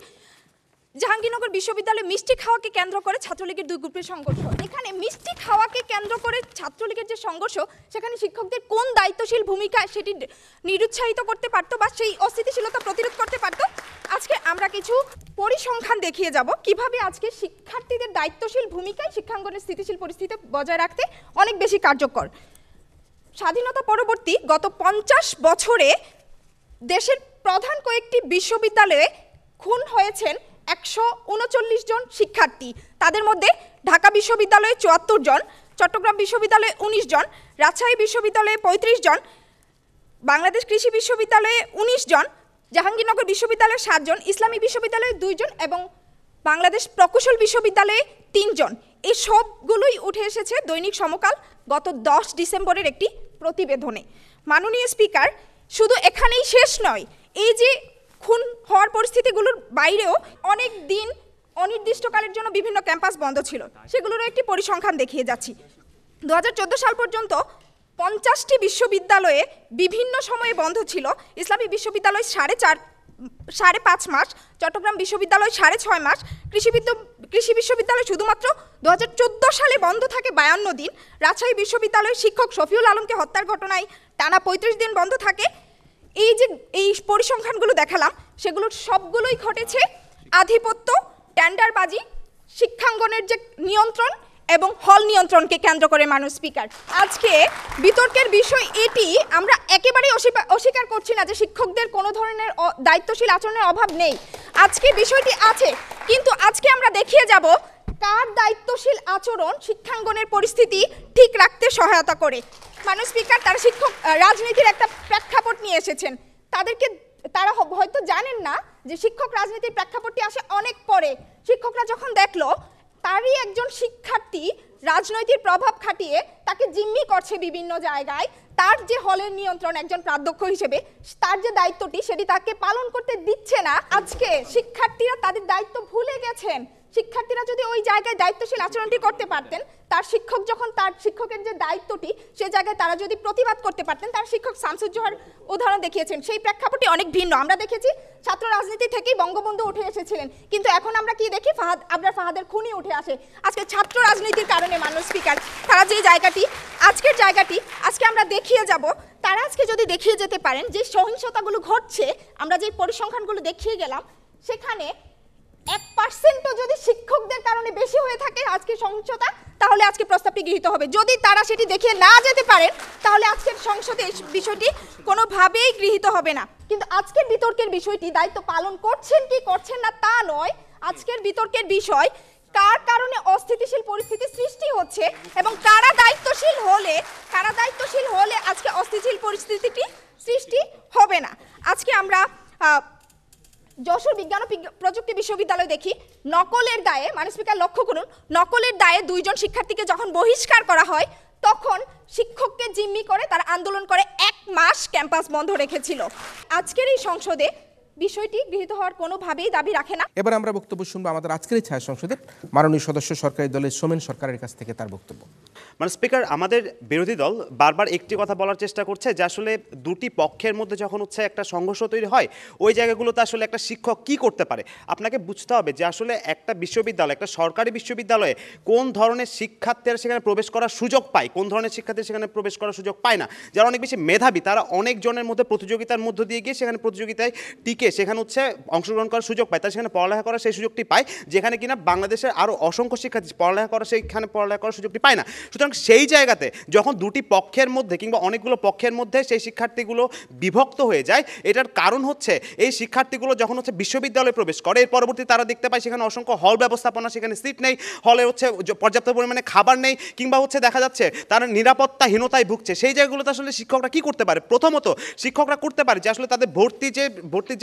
জাহাঙ্গীরনগর বিশ্ববিদ্যালয়ে মিষ্টি খাওয়াকে কেন্দ্র করে ছাত্রলীগের 2 গ্রুপের সংঘর্ষ। এখানে মিষ্টি খাওয়াকে কেন্দ্র করে ছাত্রলীগের যে সংঘর্ষ, সেখানে শিক্ষকদের কোন দায়িত্বশীল ভূমিকা সেটি নিরুৎসাহিত করতে পারতো বা সেই অস্থিতিশীলতা প্রতিরোধ করতে পারতো। আজকে আমরা কিছু পরিসংখ্যান দেখিয়ে যাব কিভাবে আজকে শিক্ষার্থীদের দায়িত্বশীল ভূমিকায় শিক্ষাঙ্গনের স্থিতিশীল পরিস্থিতি বজায় রাখতে অনেক বেশি কার্যকর। স্বাধীনতা পরবর্তী গত 50 বছরে দেশের প্রধান কয়েকটি বিশ্ববিদ্যালয়ে খুন হয়েছেন 139 জন শিক্ষার্থী। তাদের মধ্যে ঢাকা বিশ্ববিদ্যালয়ে 74 জন, চট্টগ্রাম বিশ্ববিদ্যালয়ে 19 জন, রাজশাহী বিশ্ববিদ্যালয়ে 35 জন, বাংলাদেশ কৃষি বিশ্ববিদ্যালয়ে 19 জন, জাহাঙ্গীরনগর বিশ্ববিদ্যালয়ে 7 জন, ইসলামী বিশ্ববিদ্যালয়ে 2 জন এবং বাংলাদেশ প্রকৌশল বিশ্ববিদ্যালয়ে 3 জন। এই সবগুলোই উঠে এসেছে দৈনিক সমকাল গত 10 ডিসেম্বরের একটি প্রতিবেদনে। মাননীয় স্পিকার, শুধু এখানেই শেষ নয়, এই যে খুন হওয়ার পরিস্থিতিগুলোর বাইরেও অনেক দিন অনির্দিষ্টকালের জন্য বিভিন্ন ক্যাম্পাস বন্ধ ছিল, সেগুলোরও একটি পরিসংখ্যান দেখিয়ে যাচ্ছি। 2014 সাল পর্যন্ত 50টি বিশ্ববিদ্যালয়ে বিভিন্ন সময়ে বন্ধ ছিল। ইসলামী বিশ্ববিদ্যালয় 5.5 মাস, চট্টগ্রাম বিশ্ববিদ্যালয় 6.5 মাস, কৃষি বিশ্ববিদ্যালয় শুধুমাত্র 2014 সালে বন্ধ থাকে 52 দিন, রাজশাহী বিশ্ববিদ্যালয়ের শিক্ষক শফিউল আলমকে হত্যার ঘটনায় টানা 35 দিন বন্ধ থাকে। এই পরিসংখ্যানগুলো দেখালাম, সেগুলো সবগুলোই ঘটেছে আধিপত্য, টেন্ডারবাজি, শিক্ষাঙ্গনের যে নিয়ন্ত্রণ এবং হল নিয়ন্ত্রণকে কেন্দ্র করে। মাননীয় স্পিকার, আজকে বিতর্কের বিষয় এটি, আমরা একেবারেই অস্বীকার করছি না যে শিক্ষকদের কোনো ধরনের দায়িত্বশীল আচরণের অভাব নেই। আজকে বিষয়টি আছে, কিন্তু আজকে আমরা দেখিয়ে যাব কার দায়িত্বশীল আচরণ শিক্ষাঙ্গনের পরিস্থিতি ঠিক রাখতে সহায়তা করে। মাননীয় স্পিকার, তারা শিক্ষক রাজনীতির একটা প্রেক্ষাপট নিয়ে এসেছেন। তারা হয়তো জানেন না যে শিক্ষক রাজনীতির প্রেক্ষাপটটি আসে অনেক পরে। শিক্ষকরা যখন দেখলো তারই একজন শিক্ষার্থী রাজনৈতিক প্রভাব খাটিয়ে তাকে জিম্মি করছে বিভিন্ন জায়গায়, তার যে হলের নিয়ন্ত্রণ একজন প্রাধ্যক্ষ হিসেবে তার যে দায়িত্বটি সেটি তাকে পালন করতে দিচ্ছে না। আজকে শিক্ষার্থীরা তাদের দায়িত্ব ভুলে গেছেন। শিক্ষার্থীরা যদি ওই জায়গায় দায়িত্বশীল আচরণটি করতে পারতেন, তার শিক্ষক যখন তার শিক্ষকের যে দায়িত্বটি সে জায়গায় তারা যদি প্রতিবাদ করতে পারতেন, তার শিক্ষক শামসুজ্জোহার উদাহরণ দেখিয়েছেন, সেই প্রেক্ষাপটটি অনেক ভিন্ন। আমরা দেখেছি ছাত্র রাজনীতি থেকেই বঙ্গবন্ধু উঠে এসেছিলেন, কিন্তু এখন আমরা কি দেখি, আবরার ফাহাদের খুনি উঠে আসে। আজকে ছাত্র রাজনীতির কারণে মাননীয় স্পিকার, তারা যে জায়গাটি আজকে আমরা দেখিয়ে যাব, তারা আজকে যদি দেখিয়ে যেতে পারেন যে সহিংসতাগুলো ঘটছে, আমরা যে পরিসংখ্যানগুলো দেখিয়ে গেলাম, সেখানে 1% যদি শিক্ষকদের কারণে বেশি হয়ে থাকে আজকে সহিংসতা, তাহলে আজকে প্রস্তাবটি গৃহীত হবে। যদি তারা সেটি দেখিয়ে না যেতে পারেন, তাহলে আজকের সংসদে এই বিষয়টি কোনোভাবেই গৃহীত হবে না। কিন্তু আজকের বিতর্কের বিষয়টি দায়িত্ব পালন করছেন কি করছেন না তা নয়, আজকের বিতর্কের বিষয় কার কারণে অস্থিতিশীল পরিস্থিতি সৃষ্টি হচ্ছে এবং কারা দায়িত্বশীল হলে আজকে অস্থিতিশীল পরিস্থিতিটি সৃষ্টি হবে না। আজকে আমরা যশোর বিজ্ঞান ও প্রযুক্তি বিশ্ববিদ্যালয় দেখি নকলের দায়ে, মানে স্পিকার লক্ষ্য করুন, নকলের দায়ে 2 জন শিক্ষার্থীকে যখন বহিষ্কার করা হয় তখন শিক্ষককে জিম্মি করে তারা আন্দোলন করে 1 মাস ক্যাম্পাস বন্ধ রেখেছিল। আজকের এই সংসদে বিষয়টি গৃহীত হওয়ার কোনোভাবেই দাবি রাখে না। এবার আমরা বক্তব্য শুনবো আমাদের আজকের এই ছায়া সংসদের মাননীয় সদস্য সরকারি দলের সোমেন সরকারের কাছ থেকে তার বক্তব্য। মানে স্পিকার, আমাদের বিরোধী দল বারবার একটি কথা বলার চেষ্টা করছে যে আসলে দুটি পক্ষের মধ্যে যখন হচ্ছে একটা সংঘর্ষ তৈরি হয় ওই জায়গাগুলোতে আসলে একটা শিক্ষক কি করতে পারে। আপনাকে বুঝতে হবে যে আসলে একটা বিশ্ববিদ্যালয়, একটা সরকারি বিশ্ববিদ্যালয়ে কোন ধরনের শিক্ষার্থীরা সেখানে প্রবেশ করার সুযোগ পায়, কোন ধরনের শিক্ষার্থী সেখানে প্রবেশ করার সুযোগ পায় না। যারা অনেক বেশি মেধাবী তারা অনেক জনের মধ্যে প্রতিযোগিতার মধ্য দিয়ে গিয়ে সেখানে প্রতিযোগিতায় টিকে সেখানে হচ্ছে অংশগ্রহণ করার সুযোগ পায়, তারা সেখানে পড়ালেখা করার সেই সুযোগটি পায়, যেখানে কিনা বাংলাদেশের আরও অসংখ্য শিক্ষার্থী পড়ালেখা করার সেইখানে পড়ালেখা করার সুযোগটি পায় না। সুতরাং সেই জায়গাতে যখন দুটি পক্ষের মধ্যে কিংবা অনেকগুলো পক্ষের মধ্যে সেই শিক্ষার্থীগুলো বিভক্ত হয়ে যায়, এটার কারণ হচ্ছে এই শিক্ষার্থীগুলো যখন হচ্ছে বিশ্ববিদ্যালয়ে প্রবেশ করে এর পরবর্তী তারা দেখতে পায় সেখানে অসংখ্য হল ব্যবস্থাপনা, সেখানে সিট নেই, হলে হচ্ছে পর্যাপ্ত পরিমাণে খাবার নেই, কিংবা হচ্ছে দেখা যাচ্ছে তারা নিরাপত্তাহীনতায় ভুগছে। সেই জায়গাগুলোতে আসলে শিক্ষকরা কি করতে পারে? প্রথমত শিক্ষকরা করতে পারে যে আসলে তাদের ভর্তির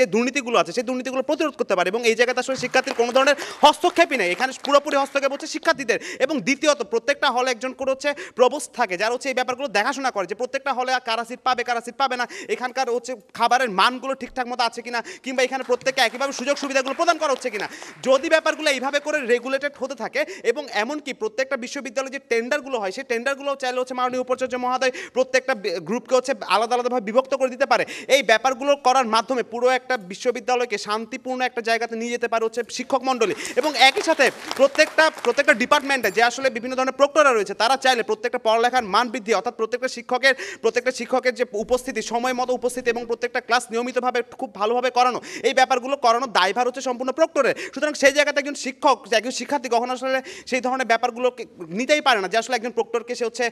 যে দুর্নীতিগুলো আছে সেই দুর্নীতিগুলো প্রতিরোধ করতে পারে, এবং এই জায়গাতে আসলে শিক্ষার্থীর কোনো ধরনের হস্তক্ষেপই নেই, এখানে পুরোপুরি হস্তক্ষেপ হচ্ছে শিক্ষার্থীদের। এবং দ্বিতীয়ত প্রত্যেকটা হলে একজন করে হচ্ছে প্রবোস্ট থাকে যারা হচ্ছে এই ব্যাপারগুলো দেখাশোনা করে যে প্রত্যেকটা হলে কারা সিট পাবে কারা সিট পাবে না, এখানকার হচ্ছে খাবারের মানগুলো ঠিকঠাক মতো আছে কিনা, কিংবা এখানে প্রত্যেককে একইভাবে সুযোগ সুবিধাগুলো প্রদান করা হচ্ছে কিনা। যদি ব্যাপারগুলো এইভাবে করে রেগুলেটেড হতে থাকে এবং এমনকি প্রত্যেকটা বিশ্ববিদ্যালয়ে যে টেন্ডারগুলো হয় সেই টেন্ডারগুলো চাইলে হচ্ছে মাননীয় উপাচার্য মহোদয় প্রত্যেকটা গ্রুপকে হচ্ছে আলাদা আলাদাভাবে বিভক্ত করে দিতে পারে, এই ব্যাপারগুলো করার মাধ্যমে পুরো একটা বিশ্ববিদ্যালয়কে শান্তিপূর্ণ একটা জায়গাতে নিয়ে যেতে পারে হচ্ছে শিক্ষক মণ্ডলী। এবং একই সাথে প্রত্যেকটা ডিপার্টমেন্টে যে আসলে বিভিন্ন ধরনের প্রক্টররা রয়েছে তারা চাইলে প্রত্যেকটা পড়ালেখার মান বৃদ্ধি, অর্থাৎ প্রত্যেকটা শিক্ষকের যে উপস্থিতি, সময় মতো উপস্থিতি এবং প্রত্যেকটা ক্লাস নিয়মিতভাবে খুব ভালোভাবে করানো, এই ব্যাপারগুলো করানোর দায়ভার হচ্ছে সম্পূর্ণ প্রক্টরের। সুতরাং সেই জায়গাতে একজন শিক্ষার্থী কখনো আসলে সেই ধরনের ব্যাপারগুলো নিতেই পারে না যে আসলে একজন প্রক্টরকে সে হচ্ছে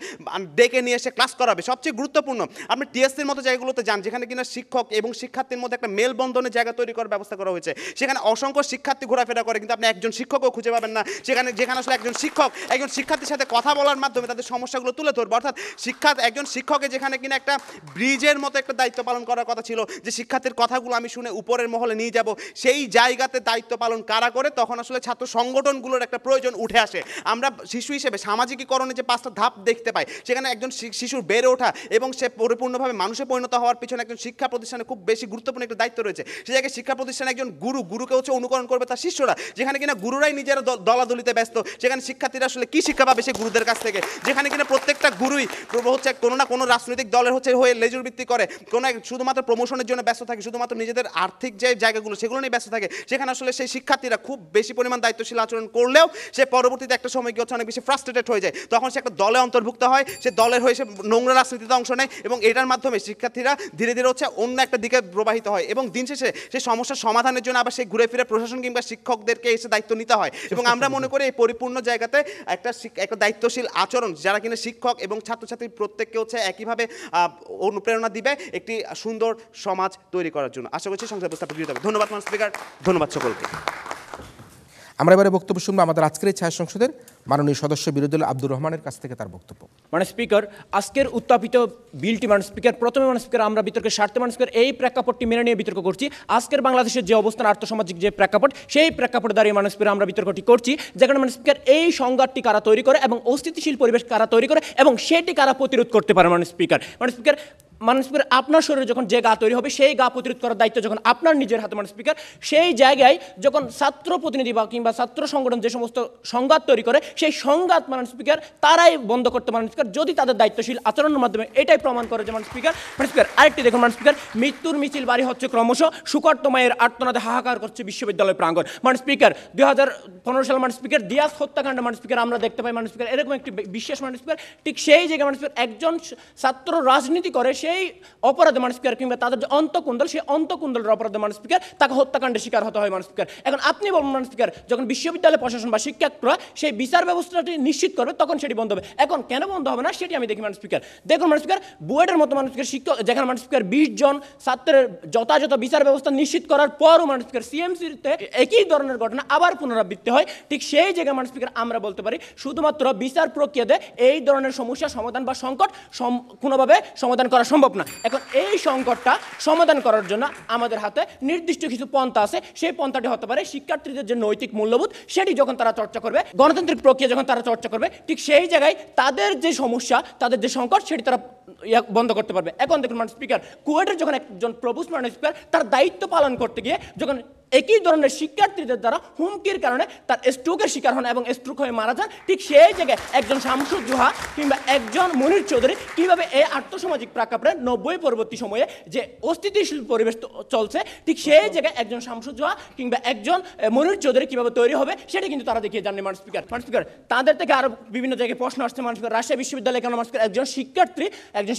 ডেকে নিয়ে এসে ক্লাস করাবে। সবচেয়ে গুরুত্বপূর্ণ আপনি টিএসসির মতো জায়গাগুলোতে যান যেখানে কিনা শিক্ষক এবং শিক্ষার্থীর মধ্যে একটা মেলবন্ধনের জায়গা তৈরি করার ব্যবস্থা করা হয়েছে, সেখানে অসংখ্য শিক্ষার্থী ঘোরাফেরা করে কিন্তু আপনি একজন শিক্ষকও খুঁজে পাবেন না যেখানে আসলে একজন শিক্ষার্থীর সাথে কথা বলার মাধ্যমে তাদের সমস্যাগুলো তুলে ধরবে। অর্থাৎ একজন শিক্ষকের যেখানে কিনা একটা ব্রিজের মতো একটা দায়িত্ব পালন করার কথা ছিল যে শিক্ষার্থীর কথাগুলো আমি শুনে উপরের মহলে নিয়ে যাব, সেই জায়গাতে দায়িত্ব পালন কারা করে তখন আসলে ছাত্র সংগঠনগুলোর একটা প্রয়োজন উঠে আসে। আমরা শিশু হিসেবে সামাজিকীকরণে যে 5টা ধাপ দেখতে পাই সেখানে একজন শিশুর বেড়ে ওঠা এবং সে পরিপূর্ণভাবে মানুষে পরিণত হওয়ার পিছনে একজন শিক্ষা প্রতিষ্ঠানে খুব বেশি গুরুত্বপূর্ণ একটা দায়িত্ব রয়েছে। সে জায়গায় শিক্ষা প্রতিষ্ঠানে একজন গুরুকে হচ্ছে অনুকরণ করবে তার শিষ্যরা, যেখানে কিনা গুরুরাই নিজেরা দলাদলিতে ব্যস্ত, সেখানে শিক্ষার্থীরা আসলে কি শিক্ষা পাবে সেই গুরুদের কাছ থেকে, যেখানে কিনা প্রত্যেকটা গুরুই হচ্ছে কোনো না কোনো রাজনৈতিক দলের হচ্ছে হয়ে লেজুর ভিত্তি করে, কোনো শুধুমাত্র প্রমোশনের জন্য ব্যস্ত থাকে, শুধুমাত্র নিজেদের আর্থিক যে জায়গাগুলো সেগুলো নিয়ে ব্যস্ত থাকে, সেখানে আসলে সেই শিক্ষার্থীরা খুব বেশি পরিমাণ দায়িত্বশীল আচরণ করলেও সে পরবর্তীতে একটা সময় গিয়ে হচ্ছে অনেক বেশি ফ্রাস্ট্রেটেড হয়ে যায়, তখন সে একটা দলে অন্তর্ভুক্ত হয়, সে দলের হয়ে সে নোংরা রাজনীতিতে অংশ নেয় এবং এটার মাধ্যমে শিক্ষার্থীরা ধীরে ধীরে হচ্ছে অন্য একটা দিকে প্রবাহিত হয় এবং দিন শেষে সেই সমস্যার সমাধানের জন্য আবার সেই ঘুরে ফিরে প্রশাসন কিংবা শিক্ষকদেরকে এসে দায়িত্ব নিতে হয়। এবং আমরা মনে করি এই পরিপূর্ণ জায়গাতে একটা দায়িত্বশীল আচরণ যারা কিনা শিক্ষক এবং ছাত্রছাত্রী প্রত্যেককে হচ্ছে একইভাবে অনুপ্রেরণা দিবে একটি সুন্দর সমাজ তৈরি করার জন্য। আশা করছি সংসদ ব্যবস্থা প্রকৃত হবে। ধন্যবাদ মাননীয় স্পিকার, ধন্যবাদ সকলকে। আমরা এবারে বক্তব্য শুনবো আমাদের আজকের এই ছায়া সংসদের মাননীয় সদস্য বিরোধী দল আব্দুর রহমানের কাছ থেকে তার বক্তব্য। মানে স্পিকার, আজকের উত্থাপিত বিলটি মানে স্পিকার প্রথমে মানে স্পিকার আমরা বিতর্কের স্বার্থে মানে স্পিকার এই প্রেক্ষাপটটি মেনে নিয়ে বিতর্ক করছি। আজকের বাংলাদেশের যে অবস্থান আর্থসামাজিক যে প্রেক্ষাপট সেই প্রেক্ষাপটে দাঁড়িয়ে মানে স্পিকার আমরা বিতর্কটি করছি, যেখানে মানে স্পিকার এই সংঘাতটি কারা তৈরি করে এবং অস্থিতিশীল পরিবেশ কারা তৈরি করে এবং সেটি কারা প্রতিরোধ করতে পারে। মানে স্পিকার আপনার শরীরে যখন যে গা তৈরি হবে সেই গা প্রতিরোধ করার দায়িত্ব যখন আপনার নিজের হাতে মানে স্পিকার, সেই জায়গায় যখন ছাত্র প্রতিনিধি বা কিংবা ছাত্র সংগঠন যে সমস্ত সংঘাত তৈরি করে সেই সংঘাত মানে স্পিকার তারাই বন্ধ করতে পারেন স্পিকার যদি তাদের দায়িত্বশীল আচরণের মাধ্যমে এটাই প্রমাণ করে যে মানে স্পিকার আরেকটি দেখুন মানে স্পিকার, মৃত্যুর মিছিল বাড়ি হচ্ছে ক্রমশ, সুকার্ত মায়ের আর্তনাদে হাহাকার করছে বিশ্ববিদ্যালয় প্রাঙ্গণ। মানে স্পিকার 2015 সাল মানে স্পিকার দিয়াস হত্যাকাণ্ড মানে স্পিকার আমরা দেখতে পাই মানে স্পিকার এরকম একটি বিশ্বাস মানে স্পিকার ঠিক সেই জায়গায় মানে স্পিকার একজন ছাত্র রাজনীতি করে সেই অপরাধে মানুষ স্পিকার কিংবা তাদের যে অন্তকুণ্ডল, সেই অন্তকুণ্ডলের অপরাধে মানুষ স্পিকার তাকে হত্যাকাণ্ডের শিকার হতে হয় মানুষ স্পিকার। এখন আপনি বলবেন মানুষ স্পিকার যখন বিশ্ববিদ্যালয় প্রশাসন বা শিক্ষকরা সেই বিচার ব্যবস্থাটি নিশ্চিত করবে তখন সেটি বন্ধ হবে। এখন কেন বন্ধ হবে না সেটি আমি দেখি মানুষ স্পিকার। দেখুন মানুষ স্পিকার, বুয়েটের মতো মানুষ স্পিকার শিক্ষক যেখানে মানুষ স্পিকার 20 জন ছাত্রের যথাযথ বিচার ব্যবস্থা নিশ্চিত করার পরও মানুষ স্পিকার সিএমসিতে একই ধরনের ঘটনা আবার পুনরাবৃত্তি হয়, ঠিক সেই জায়গায় মানুষ স্পিকার আমরা বলতে পারি শুধুমাত্র বিচার প্রক্রিয়াতে এই ধরনের সমস্যা সমাধান বা সংকট কোনোভাবে সমাধান করা সম্ভব না। এখন এই সংকটটা সমাধান করার জন্য আমাদের হাতে নির্দিষ্ট কিছু পন্থা আছে। সেই পন্থাটি হতে পারে শিক্ষার্থীদের যে নৈতিক মূল্যবোধ সেটি যখন তারা চর্চা করবে, গণতান্ত্রিক প্রক্রিয়া যখন তারা চর্চা করবে, ঠিক সেই জায়গায় তাদের যে সমস্যা, তাদের যে সংকট সেটি তারা বন্ধ করতে পারবে। এখন দেখুন মানুষ স্পিকার, কুয়েটের যখন একজন প্রভুস্ট মানুষ স্পিকার তার দায়িত্ব পালন করতে গিয়ে যখন একই ধরনের শিক্ষার্থীদের দ্বারা হুমকির কারণে তার স্ট্রোকের শিকার হন এবং স্ট্রোক হয়ে মারা যান, ঠিক সেই জায়গায় একজন শামসুর জোহা কিংবা একজন মনির চৌধুরী কিভাবে এই আর্থসামাজিক প্রেক্ষাপটে 90 পরবর্তী সময়ে যে অস্থিতিশীল পরিবেশ চলছে, ঠিক সেই জায়গায় একজন শামসুর জোহা কিংবা একজন মনির চৌধুরী কিভাবে তৈরি হবে সেটি কিন্তু তারা দেখিয়ে জানেন মানুষ স্পিকার। মানুষ স্পিকার, তাদের থেকে আরো বিভিন্ন জায়গায় প্রশ্ন আসছে মানুষ স্পিকার, রাজশাহী বিশ্ববিদ্যালয়ে কেন মানুষ স্পিকার একজন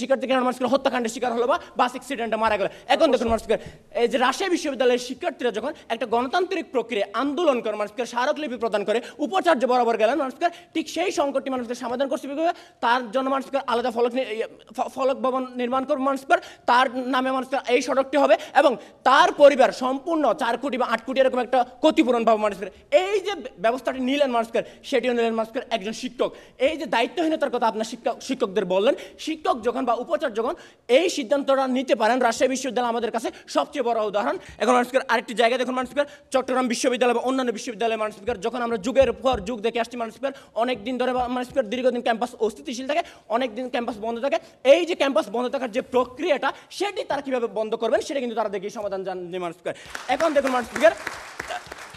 শিক্ষার্থী কেন মানুষ স্পিকার হত্যাকাণ্ডের শিকার হলো বা বাস অ্যাক্সিডেন্টে মারা গেল। এখন দেখুন মানুষ স্পিকার, এই যে রাজশাহী বিশ্ববিদ্যালয়ের শিক্ষার্থীরা যখন একটা গণতান্ত্রিক প্রক্রিয়া আন্দোলন করে মানুষ স্পিকার স্মারকলিপি প্রদান করে উপাচার্য বরাবর গেলেন মানুষ স্পিকার, ঠিক সেই সংকটটি মানুষকে সমাধান করছে তার জন্য মানুষ স্পিকার আলাদা ফলক ভবন নির্মাণ করবে মানুষ স্পিকার, তার নামে মানুষ এই সড়কটি হবে এবং তার পরিবার সম্পূর্ণ 4 কোটি বা 8 কোটি এরকম একটা ক্ষতিপূরণ পাবে মানুষ স্পিকার। এই যে ব্যবস্থাটি নিলেন মানুষ স্পিকার, সেটিও নিলেন মানুষ স্পিকার একজন শিক্ষক। এই যে দায়িত্বহীনতার কথা আপনার শিক্ষকদের বললেন, শিক্ষক যখন বা উপাচার্য যখন এই সিদ্ধান্তটা নিতে পারেন, রাজশাহী বিশ্ববিদ্যালয় আমাদের কাছে সবচেয়ে বড় উদাহরণ। এখন মানুষ স্পিকার আরেকটি জায়গায় দেখুন মানুষ স্পিকার, চট্টগ্রাম বিশ্ববিদ্যালয় বা অন্যান্য বিশ্ববিদ্যালয় মানুষ স্পিকার, যখন আমরা যুগের পর যুগ দেখে আসছি মানুষ স্পিকার, অনেকদিন ধরে মানুষ স্পিকার দীর্ঘদিন ক্যাম্পাস অস্থিতিশীল থাকে, অনেকদিন ক্যাম্পাস বন্ধ থাকে। এই যে ক্যাম্পাস বন্ধ থাকার যে প্রক্রিয়াটা সেটি তারা কিভাবে বন্ধ করবেন সেটা কিন্তু তারা দেখে সমাধান জানেন মানুষ স্পিকার। এখন দেখুন মানুষ স্পিকার,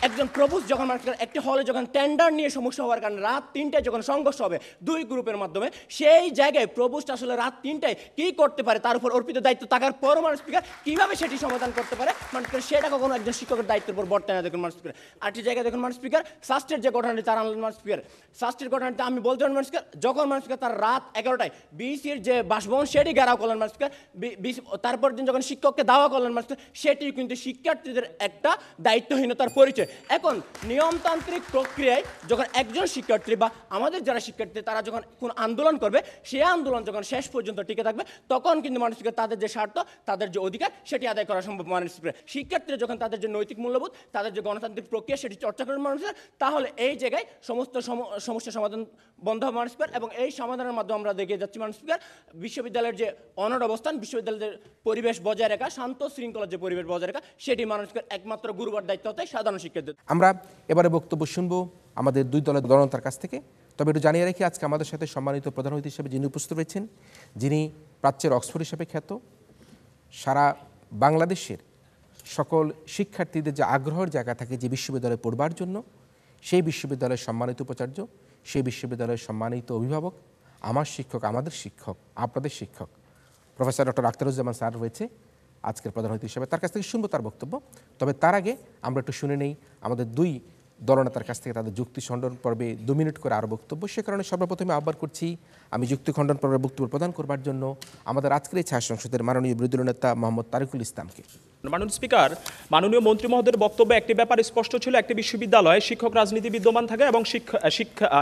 একজন প্রভুস যখন একটি হলে যখন টেন্ডার নিয়ে সমস্যা হওয়ার কারণে রাত 3টায় যখন সংঘর্ষ হবে 2 গ্রুপের মাধ্যমে, সেই জায়গায় প্রভুসটা আসলে রাত 3টায় কি করতে পারে তার উপর অর্পিত দায়িত্ব থাকার পরও মানুষ স্পিকার কিভাবে সেটি সমাধান করতে পারে মানুষ স্পিকার, সেটা কখনো একজন শিক্ষকের দায়িত্বের উপর বর্তায় না। দেখুন মানুষ স্পিকার আরেকটি জায়গায় দেখুন মানুষ স্পিকার, সাস্টের যে ঘটনাটি তার আনলেন মানুষ স্পিকার, সাস্টের ঘটনাটি আমি বলতে পারি মানুষ স্পিকার, যখন মানুষ স্পিকার তার রাত 11টায় বিসির যে বাসভবন সেটি ঘেরাও করলেন মানুষ স্পিকার, তারপর দিন যখন শিক্ষককে দাওয়া করলেন মানুষ স্পিকার, সেটি কিন্তু শিক্ষার্থীদের একটা দায়িত্বহীনতার পরিচয়। এখন নিয়মতান্ত্রিক প্রক্রিয়ায় যখন একজন শিক্ষার্থী বা আমাদের যারা শিক্ষার্থী তারা যখন কোন আন্দোলন করবে, সেই আন্দোলন যখন শেষ পর্যন্ত টিকে থাকবে, তখন কিন্তু মানুষকে তাদের যে স্বার্থ, তাদের যে অধিকার সেটি আদায় করা সম্ভব। মানুষকে শিক্ষার্থীরা যখন তাদের যে নৈতিক মূল্যবোধ, তাদের যে গণতান্ত্রিক প্রক্রিয়া সেটি চর্চা করেন মানুষের, তাহলে এই জায়গায় সমস্ত সমস্যা সমাধান বন্ধ হবে মানুষ স্পিকার। এবং এই সমাধানের মাধ্যমে আমরা দেখে যাচ্ছি মানুষ স্পিকার বিশ্ববিদ্যালয়ের যে অনড় অবস্থান, বিশ্ববিদ্যালয়ের পরিবেশ বজায় রাখা, শান্ত শৃঙ্খলার যে পরিবেশ বজায় রাখা, সেটি মানুষকে একমাত্র গুরুবার দায়িত্ব হতে সাধারণ শিক্ষার্থী। আমরা এবারে বক্তব্য শুনবো আমাদের দুই দলের দলনেতার কাছ থেকে। তবে একটু জানিয়ে রাখি, আজকে আমাদের সাথে সম্মানিত প্রধান অতিথি হিসেবে যিনি উপস্থিত রয়েছেন, যিনি প্রাচ্যের অক্সফোর্ড হিসেবে খ্যাত, সারা বাংলাদেশের সকল শিক্ষার্থীদের যে আগ্রহের জায়গা থাকে যে বিশ্ববিদ্যালয়ে পড়বার জন্য, সেই বিশ্ববিদ্যালয়ের সম্মানিত উপাচার্য, সেই বিশ্ববিদ্যালয়ের সম্মানিত অভিভাবক, আমার শিক্ষক, আমাদের শিক্ষক, আপনাদের শিক্ষক প্রফেসর ডক্টর আখতারুজ্জামান স্যার রয়েছে আজকের প্রধান অতিথি হিসেবে। তার কাছ থেকে শুনবো তার বক্তব্য। তবে তার আগে আমরা একটু শুনে নেই আমাদের দুই দলনেতার কাছ থেকে তাদের যুক্তি খণ্ডন পর্বে 2 মিনিট করে আরও বক্তব্য। সে কারণে সর্বপ্রথমে আহ্বান করছি আমি যুক্তি খণ্ডন পর্বে বক্তব্য প্রদান করবার জন্য আমাদের আজকের এই ছায়া সংসদের মাননীয় বিরোধী দলনেতা মোহাম্মদ তারিকুল ইসলামকে। মাননীয় স্পিকার, মাননীয় মন্ত্রী মহোদয়ের বক্তব্যে একটি ব্যাপার স্পষ্ট ছিল, একটি বিশ্ববিদ্যালয়ে শিক্ষক রাজনীতি বিদ্যমান থাকে এবং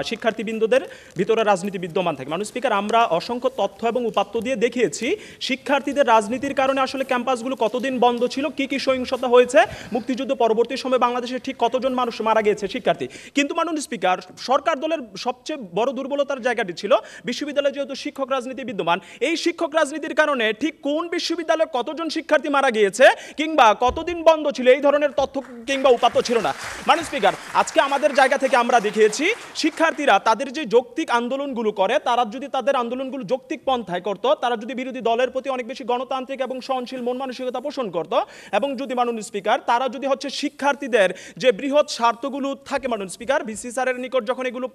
শিক্ষার্থীবৃন্দদের ভিতরে রাজনীতি বিদ্যমান থাকে। মাননীয় স্পিকার, আমরা অসংখ্য তথ্য এবং উপাত্ত দিয়ে দেখিয়েছি শিক্ষার্থীদের রাজনীতির কারণে আসলে ক্যাম্পাসগুলো কতদিন বন্ধ ছিল, কি কি সহিংসতা হয়েছে, মুক্তিযুদ্ধ পরবর্তী সময়ে বাংলাদেশে ঠিক কতজন মানুষ মারা গিয়েছে শিক্ষার্থী। কিন্তু মাননীয় স্পিকার, সরকার দলের সবচেয়ে বড় দুর্বলতার জায়গাটি ছিল বিশ্ববিদ্যালয়ে যেহেতু শিক্ষক রাজনীতি বিদ্যমান, এই শিক্ষক রাজনীতির কারণে ঠিক কোন বিশ্ববিদ্যালয়ে কতজন শিক্ষার্থী মারা গিয়েছে কিংবা কতদিন বন্ধ ছিল এই ধরনের তথ্য কিংবা উপাত্ত ছিল না। মাননীয় স্পিকার, আজকে আমাদের জায়গা থেকে আমরা দেখিয়েছি শিক্ষার্থীরা তাদের যে যৌক্তিক আন্দোলনগুলো করে, তারা যদি তাদের আন্দোলনগুলো যৌক্তিক পন্থায় করত, তারা যদি বিরোধী দলের প্রতি অনেক বেশি গণতান্ত্রিক এবং সহনশীল মন মানসিকতা পোষণ করত, এবং যদি মাননীয় স্পিকার তারা যদি শিক্ষার্থীদের যে বৃহৎ স্বার্থগুলো থাকে মাননীয় স্পিকার ভিসি স্যারের নিকট যখন এগুলো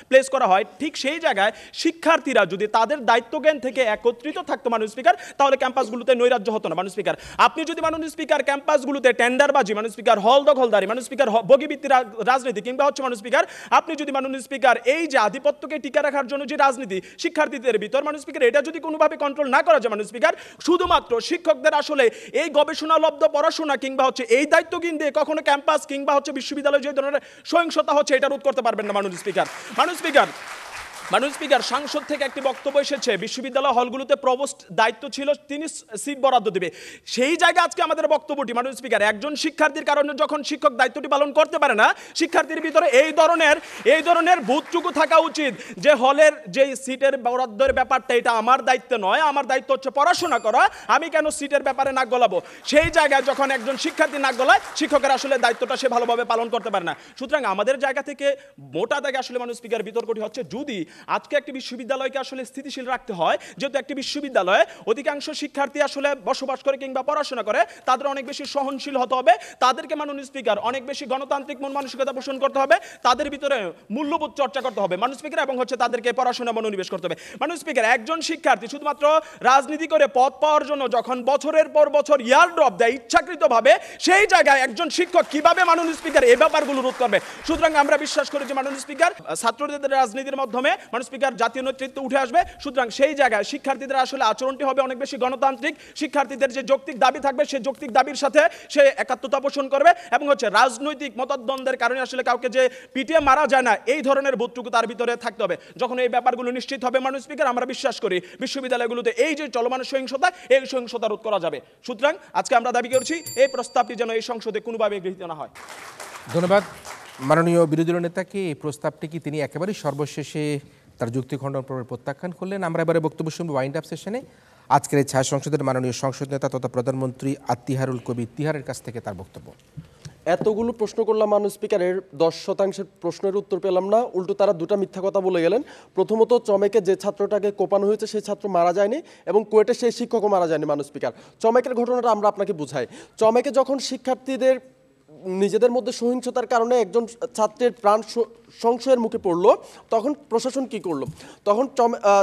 প্লেস করা হয়, ঠিক সেই জায়গায় শিক্ষার্থীরা যদি তাদের দায়িত্বজ্ঞান থেকে একত্রিত থাকতো মাননীয় স্পিকার, তাহলে ক্যাম্পাসগুলোতে নৈরাজ্য হতো না। মাননীয় স্পিকার, আপনি আপনি যদি মাননীয় স্পিকার ক্যাম্পাসগুলোতে টেন্ডারবাজি, মাননীয় স্পিকার হল দখলদারি, মাননীয় স্পিকার বগিবৃত্তি রাজনীতি, কিংবা হচ্ছে মাননীয় স্পিকার আপনি যদি মাননীয় স্পিকার এই যে আধিপত্যকে টিকে রাখার জন্য যে রাজনীতি শিক্ষার্থীদের ভিতর, মাননীয় স্পিকার এটা যদি কোনোভাবে কন্ট্রোল না করা যায়, মাননীয় স্পিকার শুধুমাত্র শিক্ষকদের আসলে এই গবেষণালব্ধ পড়াশোনা কিংবা হচ্ছে এই দায়িত্বজ্ঞান দিয়ে কখনো ক্যাম্পাস কিংবা হচ্ছে বিশ্ববিদ্যালয়ে যে ধরনের সহিংসতা হচ্ছে এটা রোধ করতে পারবেন না মাননীয় স্পিকার। মাননীয় স্পিকার, সাংসদ থেকে একটি বক্তব্য এসেছে বিশ্ববিদ্যালয় হলগুলোতে প্রভোস্ট দায়িত্ব ছিল, তিনি সিট বরাদ্দ দেবে। সেই জায়গায় আজকে আমাদের বক্তব্যটি মাননীয় স্পিকার, একজন শিক্ষার্থীর কারণে যখন শিক্ষক দায়িত্বটি পালন করতে পারে না, শিক্ষার্থীর ভিতরে এই ধরনের বোধটুকু থাকা উচিত যে হলের যে সিটের বরাদ্দের ব্যাপারটা এটা আমার দায়িত্ব নয়, আমার দায়িত্ব হচ্ছে পড়াশোনা করা, আমি কেন সিটের ব্যাপারে নাক গলাবো। সেই জায়গায় যখন একজন শিক্ষার্থী নাক গলায়, শিক্ষকের আসলে দায়িত্বটা সে ভালোভাবে পালন করতে পারে না। সুতরাং আমাদের জায়গা থেকে মোটা দাগে আসলে মাননীয় স্পিকার বিতর্কটি হচ্ছে, যদি আজকে একটি বিশ্ববিদ্যালয়কে আসলে স্থিতিশীল রাখতে হয়, যেহেতু একটি বিশ্ববিদ্যালয়ে অধিকাংশ শিক্ষার্থী আসলে বসবাস করে কিংবা পড়াশোনা করে, তাদের অনেক বেশি সহনশীল হতে হবে, তাদেরকে মাননীয় স্পিকার অনেক বেশি গণতান্ত্রিক মন মানসিকতা পোষণ করতে হবে, তাদের ভিতরে মূল্যবোধ চর্চা করতে হবে মাননীয় স্পিকার, এবং হচ্ছে তাদেরকে পড়াশোনা মনোনিবেশ করতে হবে মাননীয় স্পিকার। একজন শিক্ষার্থী শুধুমাত্র রাজনীতি করে পদ পাওয়ার জন্য যখন বছরের পর বছর ইয়ার ড্রপ দেয় ইচ্ছাকৃতভাবে, সেই জায়গায় একজন শিক্ষক কিভাবে মাননীয় স্পিকার এই ব্যাপারগুলো রোধ করবে। সুতরাং আমরা বিশ্বাস করি যে মাননীয় স্পিকার, ছাত্রদের রাজনীতির মাধ্যমে মাননীয় স্পিকার জাতীয় নেতৃত্ব উঠে আসবে। সুতরাং সেই জায়গায় শিক্ষার্থীদের আসলে আচরণটি হবে অনেক বেশি গণতান্ত্রিক, শিক্ষার্থীদের যে যৌক্তিক দাবি থাকবে সেই যৌক্তিক দাবির সাথে সে একাত্মতা পোষণ করবে, এবং হচ্ছে রাজনৈতিক মতদ্বন্দ্বের কারণে আসলে কাউকে যে পিটিয়ে মারা যায় না, এই ধরনের বোধটুকু তার ভিতরে থাকতে হবে। যখন এই ব্যাপারগুলো নিশ্চিত হবে মাননীয় স্পিকার, আমরা বিশ্বাস করি বিশ্ববিদ্যালয়গুলোতে এই যে চলমান সহিংসতা, এই সহিংসতা রোধ করা যাবে। সুতরাং আজকে আমরা দাবি করছি এই প্রস্তাবটি যেন এই সংসদে কোনোভাবে গৃহীত না হয়। ধন্যবাদ মাননীয় বিরোধী দল নেতাকে। এই প্রস্তাবটি কি তিনি একেবারেই সর্বশেষে তার যুক্তি খণ্ডন প্রত্যাখ্যান করলেন। আমরা এবারে বক্তব্য শুনবো ওয়াইন্ড আপ সেশনে। আজকের এই ছায়া সংসদের মাননীয় সংসদ নেতা তথা প্রধানমন্ত্রী আত্তিহারুল কবি তিহারের কাছ থেকে তার বক্তব্য। এতগুলো প্রশ্ন করলাম মাননীয় স্পিকারের 10% প্রশ্নের উত্তর পেলাম না, উল্টো তারা দুটা মিথ্যা কথা বলে গেলেন। প্রথমত, চমেকে যে ছাত্রটাকে কোপানো হয়েছে সেই ছাত্র মারা যায়নি, এবং কুয়েটে সেই শিক্ষকও মারা যায়নি মাননীয় স্পিকার। চমেকের ঘটনাটা আমরা আপনাকে বুঝাই। চমেকে যখন শিক্ষার্থীদের নিজেদের মধ্যে সহিংসতার কারণে একজন ছাত্রের প্রাণ সংশয়ের মুখে পড়লো, তখন প্রশাসন কি করলো? তখন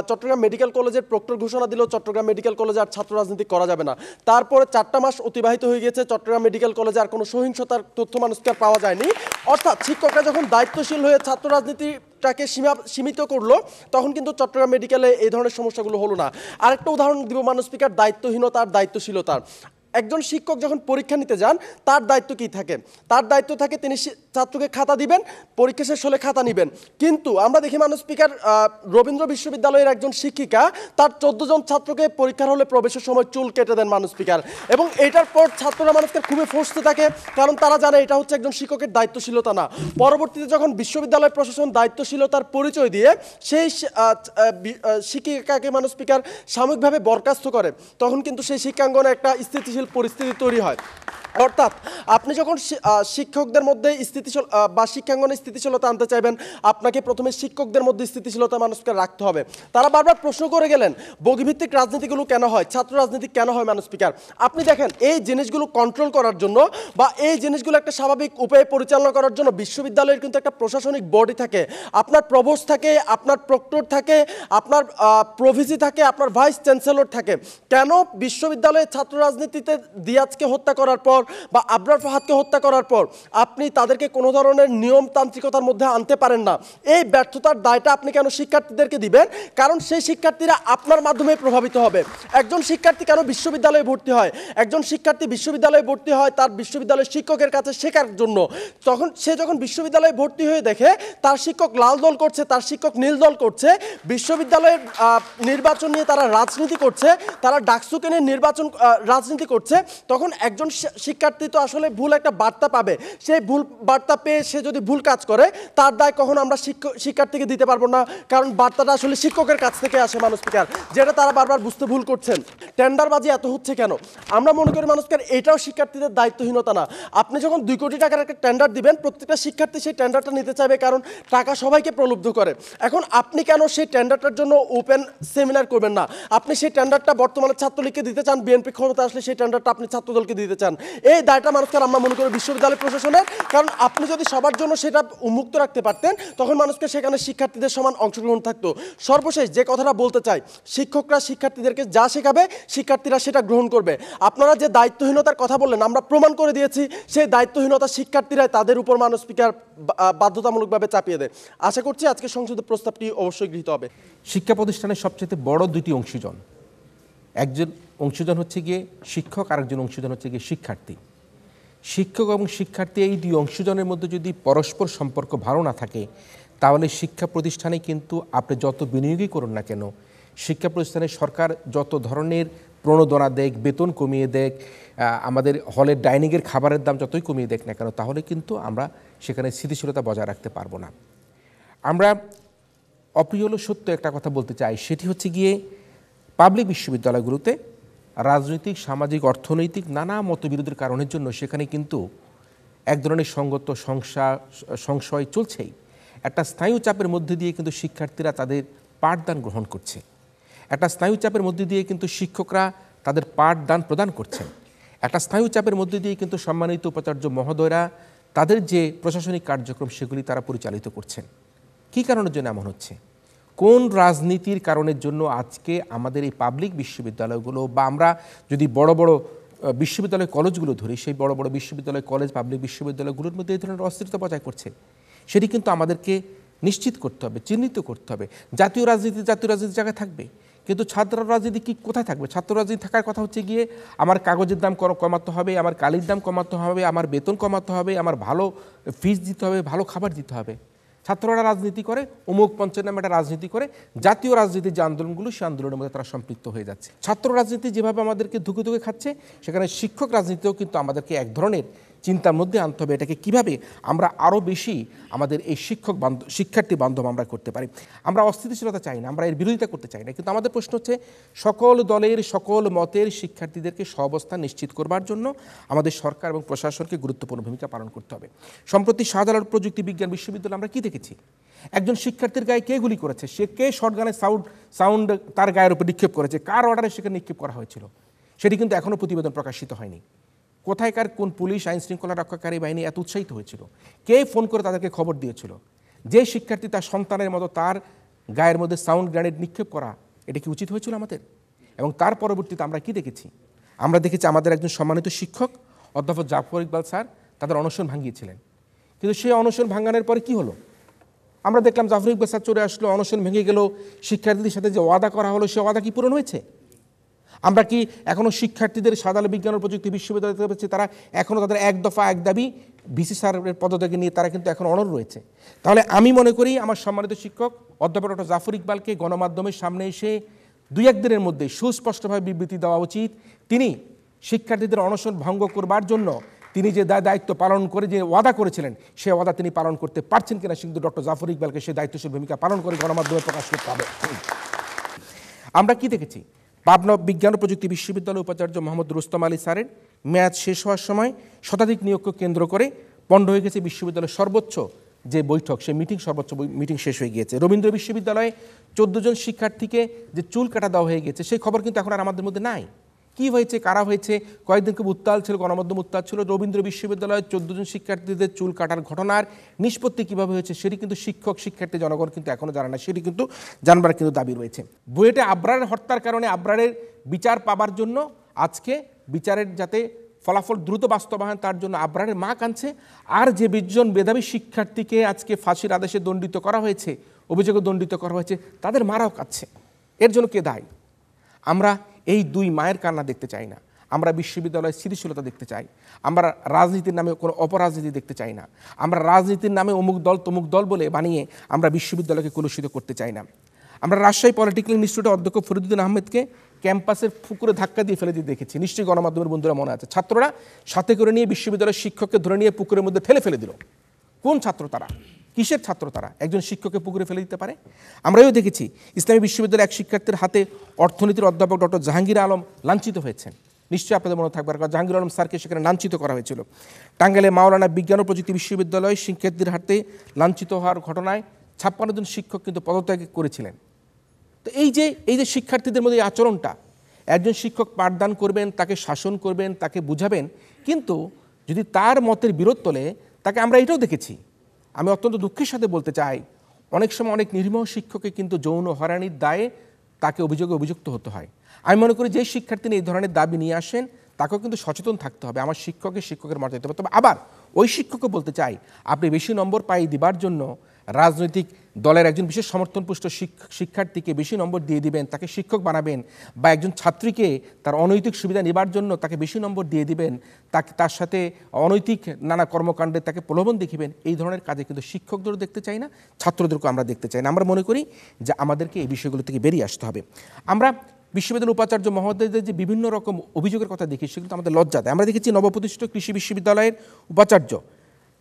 চট্টগ্রাম মেডিকেল কলেজের প্রক্টর ঘোষণা দিল চট্টগ্রাম মেডিকেল কলেজে আর ছাত্র রাজনীতি করা যাবে না। তারপরে 4টা মাস অতিবাহিত হয়ে গেছে, চট্টগ্রাম মেডিকেল কলেজে আর কোনো সহিংসতার তথ্য মানুষকে পাওয়া যায়নি। অর্থাৎ শিক্ষকরা যখন দায়িত্বশীল হয়ে ছাত্র রাজনীতিটাকে সীমিত করলো, তখন কিন্তু চট্টগ্রাম মেডিকেলে এই ধরনের সমস্যাগুলো হলো না। আরেকটা উদাহরণ দিব মাননীয় স্পিকার, দায়িত্বহীনতার দায়িত্বশীলতার। একজন শিক্ষক যখন পরীক্ষা নিতে যান, তার দায়িত্ব কি থাকে? তার দায়িত্ব থাকে তিনি ছাত্রকে খাতা দিবেন, পরীক্ষা শেষ হলে খাতা নেবেন। কিন্তু আমরা দেখি মাননীয় স্পিকার, রবীন্দ্র বিশ্ববিদ্যালয়ের একজন শিক্ষিকা তার 14 জন ছাত্রকে পরীক্ষার হলে প্রবেশের সময় চুল কেটে দেন মাননীয় স্পিকার, এবং এটার পর ছাত্ররা মানুষকে খুবই ফসতে থাকে, কারণ তারা জানে এটা হচ্ছে একজন শিক্ষকের দায়িত্বশীলতা না। পরবর্তীতে যখন বিশ্ববিদ্যালয় প্রশাসন দায়িত্বশীলতার পরিচয় দিয়ে সেই শিক্ষিকাকে মাননীয় স্পিকার সাময়িকভাবে বরখাস্ত করে, তখন কিন্তু সেই শিক্ষাঙ্গনে একটা স্থিতিশীল পরিস্থিতি তৈরি হয়। অর্থাৎ আপনি যখন শিক্ষকদের মধ্যে স্থিতিশীল বা শিক্ষাঙ্গনে স্থিতিশীলতা আনতে চাইবেন, আপনাকে প্রথমে শিক্ষকদের মধ্যে স্থিতিশীলতা মানুষকে রাখতে হবে। তারা বারবার প্রশ্ন করে গেলেন বগিভিত্তিক রাজনীতিগুলো কেন হয়, ছাত্র রাজনীতি কেন হয় মাননীয় স্পিকার। আপনি দেখেন, এই জিনিসগুলো কন্ট্রোল করার জন্য বা এই জিনিসগুলো একটা স্বাভাবিক উপায়ে পরিচালনা করার জন্য বিশ্ববিদ্যালয়ের কিন্তু একটা প্রশাসনিক বডি থাকে। আপনার প্রভোস্ট থাকে, আপনার প্রক্টর থাকে, আপনার প্রভিসি থাকে, আপনার ভাইস চ্যান্সেলর থাকে। কেন বিশ্ববিদ্যালয়ের ছাত্র রাজনীতিতে দিয়াজকে হত্যা করার পর বা আবরার ফাহাদকে হত্যা করার পর আপনি তাদেরকে কোনো ধরনের নিয়মতান্ত্রিকতার মধ্যে আনতে পারেন না? এই ব্যর্থতার দায়টা আপনি কেন শিক্ষার্থীদেরকে দিবেন? কারণ সেই শিক্ষার্থীরা আপনার মাধ্যমে প্রভাবিত হবে। একজন শিক্ষার্থী কেন বিশ্ববিদ্যালয়ে ভর্তি হয়? একজন শিক্ষার্থী বিশ্ববিদ্যালয়ে ভর্তি হয় তার বিশ্ববিদ্যালয়ের শিক্ষকের কাছে শেখার জন্য। তখন সে যখন বিশ্ববিদ্যালয়ে ভর্তি হয়ে দেখে তার শিক্ষক লাল দল করছে, তার শিক্ষক নীল দল করছে, বিশ্ববিদ্যালয়ের নির্বাচন নিয়ে তারা রাজনীতি করছে, তারা ডাকসুকে নিয়ে রাজনীতি করছে, তখন একজন শিক্ষার্থী তো আসলে ভুল একটা বার্তা পাবে। সেই ভুল বার্তা পেয়ে সে যদি ভুল কাজ করে, তার দায় কখনো আমরা শিক্ষার্থীকে দিতে পারবো না, কারণ বার্তাটা আসলে শিক্ষকের কাছ থেকে আসে মাননীয় স্পিকার, যেটা তারা বারবার বুঝতে ভুল করছেন। টেন্ডারবাজি এত হচ্ছে কেন? আমরা মনে করি মাননীয় স্পিকার, এটাও শিক্ষার্থীদের দায়িত্বহীনতা না? আপনি যখন 2 কোটি টাকার একটা টেন্ডার দিবেন, প্রত্যেকটা শিক্ষার্থী সেই টেন্ডারটা নিতে চাইবে, কারণ টাকা সবাইকে প্রলুব্ধ করে। এখন আপনি কেন সেই টেন্ডারটার জন্য ওপেন সেমিনার করবেন না? আপনি সেই টেন্ডারটা বর্তমানে ছাত্রলীগকে দিতে চান, বিএনপি ক্ষমতা আসলে সেই টেন্ডার স্ট্যান্ডার্ডটা আপনি ছাত্রদলকে দিতে চান। এই দায়টা মানুষকে আমরা মনে করি বিশ্ববিদ্যালয় প্রশাসনের, কারণ আপনি যদি সবার জন্য সেটা উন্মুক্ত রাখতে পারতেন তখন মানুষকে সেখানে শিক্ষার্থীদের সমান অংশগ্রহণ থাকতো। সর্বশেষ যে কথাটা বলতে চাই, শিক্ষকরা শিক্ষার্থীদেরকে যা শেখাবে শিক্ষার্থীরা সেটা গ্রহণ করবে। আপনারা যে দায়িত্বহীনতার কথা বললেন আমরা প্রমাণ করে দিয়েছি, সেই দায়িত্বহীনতা শিক্ষার্থীরাই তাদের উপর মাননীয় স্পিকার বাধ্যতামূলকভাবে চাপিয়ে দেয়। আশা করছি আজকে সংসদের প্রস্তাবটি অবশ্যই গৃহীত হবে। শিক্ষা প্রতিষ্ঠানের সবচেয়ে বড় দুটি অংশীজন, একজন অংশীজন হচ্ছে গিয়ে শিক্ষক, আরেকজন অংশীজন হচ্ছে গিয়ে শিক্ষার্থী। শিক্ষক এবং শিক্ষার্থী এই দুই অংশীজনের মধ্যে যদি পরস্পর সম্পর্ক ভালো না থাকে তাহলে শিক্ষা প্রতিষ্ঠানে কিন্তু আপনি যত বিনিয়োগই করুন না কেন, শিক্ষা প্রতিষ্ঠানে সরকার যত ধরনের প্রণোদনা দেখ, বেতন কমিয়ে দেখ, আমাদের হলের ডাইনিংয়ের খাবারের দাম যতই কমিয়ে দেখ না কেন, তাহলে কিন্তু আমরা সেখানে স্থিতিশীলতা বজায় রাখতে পারবো না। আমরা অপ্রিয় হলো সত্য একটা কথা বলতে চাই, সেটি হচ্ছে গিয়ে পাবলিক বিশ্ববিদ্যালয়গুলোতে রাজনৈতিক, সামাজিক, অর্থনৈতিক নানা মতবিরোধের কারণের জন্য সেখানে কিন্তু এক ধরনের সঙ্গত সংশয় চলছেই। একটা স্নায়ু চাপের মধ্যে দিয়ে কিন্তু শিক্ষার্থীরা তাদের পাঠদান গ্রহণ করছে, একটা স্নায়ু চাপের মধ্যে দিয়ে কিন্তু শিক্ষকরা তাদের পাঠদান প্রদান করছেন, একটা স্নায়ু চাপের মধ্যে দিয়ে কিন্তু সম্মানিত উপাচার্য মহোদয়রা তাদের যে প্রশাসনিক কার্যক্রম সেগুলি তারা পরিচালিত করছেন। কী কারণের জন্য এমন হচ্ছে? কোন রাজনীতির কারণের জন্য আজকে আমাদের এই পাবলিক বিশ্ববিদ্যালয়গুলো, বা আমরা যদি বড় বড় বিশ্ববিদ্যালয় কলেজগুলো ধরি, সেই বড় বড় বিশ্ববিদ্যালয় কলেজ পাবলিক বিশ্ববিদ্যালয়গুলোর মধ্যে এই ধরনের অস্থিরতা বজায় করছে? সেটি কিন্তু আমাদেরকে নিশ্চিত করতে হবে, চিহ্নিত করতে হবে। জাতীয় রাজনীতি জায়গায় থাকবে, কিন্তু ছাত্র রাজনীতি কি কোথায় থাকবে? ছাত্র রাজনীতি থাকার কথা হচ্ছে গিয়ে আমার কাগজের দাম কমাতে হবে, আমার কালির দাম কমাতে হবে, আমার বেতন কমাতে হবে, আমার ভালো ফিস দিতে হবে, ভালো খাবার দিতে হবে। ছাত্ররা রাজনীতি করে, অমুক পঞ্চের নামে একটা রাজনীতি করে, জাতীয় রাজনীতির যে আন্দোলনগুলো সেই আন্দোলনের মধ্যে তারা সম্পৃক্ত হয়ে যাচ্ছে। ছাত্র রাজনীতি যেভাবে আমাদেরকে ধুকে ধুকে খাচ্ছে, সেখানে শিক্ষক রাজনীতিও কিন্তু আমাদেরকে এক ধরনের চিন্তার মধ্যে আনতে হবে, এটাকে কিভাবে আমরা আরও বেশি আমাদের এই শিক্ষার্থী বান্ধব আমরা করতে পারি। আমরা অস্থিতিশীলতা চাই না, আমরা এর বিরোধিতা করতে চাই না, কিন্তু আমাদের প্রশ্ন হচ্ছে সকল দলের সকল মতের শিক্ষার্থীদেরকে সহাবস্থান নিশ্চিত করবার জন্য আমাদের সরকার এবং প্রশাসনকে গুরুত্বপূর্ণ ভূমিকা পালন করতে হবে। সম্প্রতি শাহজালাল প্রযুক্তি বিজ্ঞান বিশ্ববিদ্যালয়ে আমরা কি দেখেছি? একজন শিক্ষার্থীর গায়ে কে গুলি করেছে, সে কে শটগানের সাউন্ড তার গায়ের উপর নিক্ষেপ করেছে, কার অর্ডারে সেখানে নিক্ষেপ করা হয়েছিল, সেটি কিন্তু এখনও প্রতিবেদন প্রকাশিত হয়নি। কোথায়কার কোন পুলিশ, আইন শৃঙ্খলা রক্ষাকারী বাহিনী এত উৎসাহিত হয়েছিল, কে ফোন করে তাদেরকে খবর দিয়েছিল? যে শিক্ষার্থী তার সন্তানের মতো তার গায়ের মধ্যে সাউন্ড গ্রেনেড নিক্ষেপ করা, এটা কি উচিত হয়েছিল আমাদের? এবং তার পরবর্তীতে আমরা কি দেখেছি? আমরা দেখেছি আমাদের একজন সম্মানিত শিক্ষক অধ্যাপক জাফর ইকবাল স্যার তাদের অনশন ভাঙিয়েছিলেন, কিন্তু সেই অনশন ভাঙানোর পরে কি হলো? আমরা দেখলাম জাফর ইকবাল স্যার চলে আসলো, অনশন ভেঙে গেল, শিক্ষার্থীদের সাথে যে ওয়াদা করা হলো সে ওয়াদা কি পূরণ হয়েছে? আমরা কি এখনও শিক্ষার্থীদের শাহজালাল বিজ্ঞান ও প্রযুক্তি বিশ্ববিদ্যালয়তে পাচ্ছি তারা এখনও তাদের এক দফা এক দাবি ভিসি স্যারের পদত্যাগ নিয়ে তারা কিন্তু এখন অনড় রয়েছে? তাহলে আমি মনে করি আমার সম্মানিত শিক্ষক অধ্যাপক ডক্টর জাফর ইকবালকে গণমাধ্যমের সামনে এসে দুই এক দিনের মধ্যে সুস্পষ্টভাবে বিবৃতি দেওয়া উচিত। তিনি শিক্ষার্থীদের অনশন ভঙ্গ করবার জন্য তিনি যে দায়িত্ব পালন করে যে ওয়াদা করেছিলেন সে ওয়াদা তিনি পালন করতে পারছেন কিনা, কিন্তু ডক্টর জাফর ইকবালকে সে দায়িত্বশীল ভূমিকা পালন করে গণমাধ্যমে প্রকাশ করতে হবে। আমরা কি দেখেছি? পাবনা বিজ্ঞান ও প্রযুক্তি বিশ্ববিদ্যালয়ের উপাচার্য মোহাম্মদ রুস্তম আলী স্যারের মেয়াদ শেষ হওয়ার সময় শতাধিক নিয়োগকে কেন্দ্র করে পণ্ড হয়ে গেছে বিশ্ববিদ্যালয়ের সর্বোচ্চ যে বৈঠক, সেই সর্বোচ্চ মিটিং শেষ হয়ে গিয়েছে। রবীন্দ্র বিশ্ববিদ্যালয়ে 14 জন শিক্ষার্থীকে যে চুল কাটা দেওয়া হয়ে গেছে সেই খবর কিন্তু এখন আর আমাদের মধ্যে নাই। কি হয়েছে, কারা হয়েছে, কয়েকদিন খুব উত্তাল ছিল, গণমাধ্যম উত্তাল ছিল। রবীন্দ্র বিশ্ববিদ্যালয়ের 14 জন শিক্ষার্থীদের চুল কাটার ঘটনার নিষ্পত্তি কীভাবে হয়েছে সেটি কিন্তু শিক্ষার্থী জনগণ কিন্তু এখনও জানে না, সেটি কিন্তু জানবার কিন্তু দাবি রয়েছে। বুয়েটে আবরারের হত্যার কারণে আবরারের বিচার পাবার জন্য আজকে বিচারের যাতে ফলাফল দ্রুত বাস্তবায়ন তার জন্য আবরারের মা কাঁদছে, আর যে 20 জন মেধাবী শিক্ষার্থীকে আজকে ফাঁসির আদেশে দণ্ডিত করা হয়েছে, অভিযোগে দণ্ডিত করা হয়েছে, তাদের মারাও কাঁদছে। এর জন্য কে দায়ী? আমরা এই দুই মায়ের কান্না দেখতে চাই না। আমরা বিশ্ববিদ্যালয়ের স্থিতিশীলতা দেখতে চাই। আমরা রাজনীতির নামে কোনো অপরাজনীতি দেখতে চাই না। আমরা রাজনীতির নামে অমুক দল তমুক দল বলে বানিয়ে আমরা বিশ্ববিদ্যালয়কে কলুষিত করতে চাই না। আমরা রাজশাহী পলিটেকনিক ইনস্টিটিউটের অধ্যক্ষ ফরিদুদ্দিন আহমেদকে ক্যাম্পাসের পুকুরে ধাক্কা দিয়ে ফেলে দিয়ে দেখেছি, নিশ্চয়ই গণমাধ্যমের বন্ধুরা মনে আছে। ছাত্ররা সাথে করে নিয়ে বিশ্ববিদ্যালয়ের শিক্ষককে ধরে নিয়ে পুকুরের মধ্যে ফেলে দিল। কোন ছাত্র তারা? কিসের ছাত্র তারা? একজন শিক্ষককে পুকুরে ফেলে দিতে পারে? আমরাও দেখেছি ইসলামী বিশ্ববিদ্যালয়ের এক শিক্ষার্থীর হাতে অর্থনীতির অধ্যাপক ডক্টর জাহাঙ্গীর আলম লাঞ্ছিত হয়েছেন, নিশ্চয়ই আপনাদের মনে থাকবার কথা। জাহাঙ্গীর আলম স্যারকে সেখানে লাঞ্ছিত করা হয়েছিল। টাঙ্গাইলে মাওলানা বিজ্ঞান ও প্রযুক্তি বিশ্ববিদ্যালয় শিক্ষার্থীর হাতে লাঞ্ছিত হওয়ার ঘটনায় 56 জন শিক্ষক কিন্তু পদত্যাগ করেছিলেন। তো এই যে শিক্ষার্থীদের মধ্যে এই আচরণটা, একজন শিক্ষক পাঠদান করবেন, তাকে শাসন করবেন, তাকে বুঝাবেন, কিন্তু যদি তার মতের বিরোধ তোলে, তাকে আমরা এটাও দেখেছি। আমি অত্যন্ত দুঃখের সাথে বলতে চাই, অনেক সময় অনেক নির্মম শিক্ষককে কিন্তু যৌন হয়রানির দায়ে তাকে অভিযুক্ত হতে হয়। আমি মনে করি যে শিক্ষার্থী এই ধরনের দাবি নিয়ে আসেন, তাকেও কিন্তু সচেতন থাকতে হবে, আমার শিক্ষকের মর্যাদা দিতে হবে। তবে আবার ওই শিক্ষককে বলতে চাই, আপনি বেশি নম্বর পাই দিবার জন্য রাজনৈতিক দলের একজন বিশেষ সমর্থনপুষ্ট শিক্ষার্থীকে বেশি নম্বর দিয়ে দিবেন, তাকে শিক্ষক বানাবেন, বা একজন ছাত্রীকে তার অনৈতিক সুবিধা নেবার জন্য তাকে বেশি নম্বর দিয়ে দিবেন, তার সাথে অনৈতিক নানা কর্মকাণ্ডে তাকে প্রলোভন দেখিবেন, এই ধরনের কাজে কিন্তু শিক্ষকদেরও দেখতে চাই না, ছাত্রদেরকেও আমরা দেখতে চাই না। আমরা মনে করি যে আমাদেরকে এই বিষয়গুলো থেকে বেরিয়ে আসতে হবে। আমরা বিশ্ববিদ্যালয়ের উপাচার্য মহোদয়দের যে বিভিন্ন রকম অভিযোগের কথা দেখি, সেগুলো আমাদের লজ্জা দেয়। আমরা দেখেছি নবপ্রতিষ্ঠিত কৃষি বিশ্ববিদ্যালয়ের উপাচার্য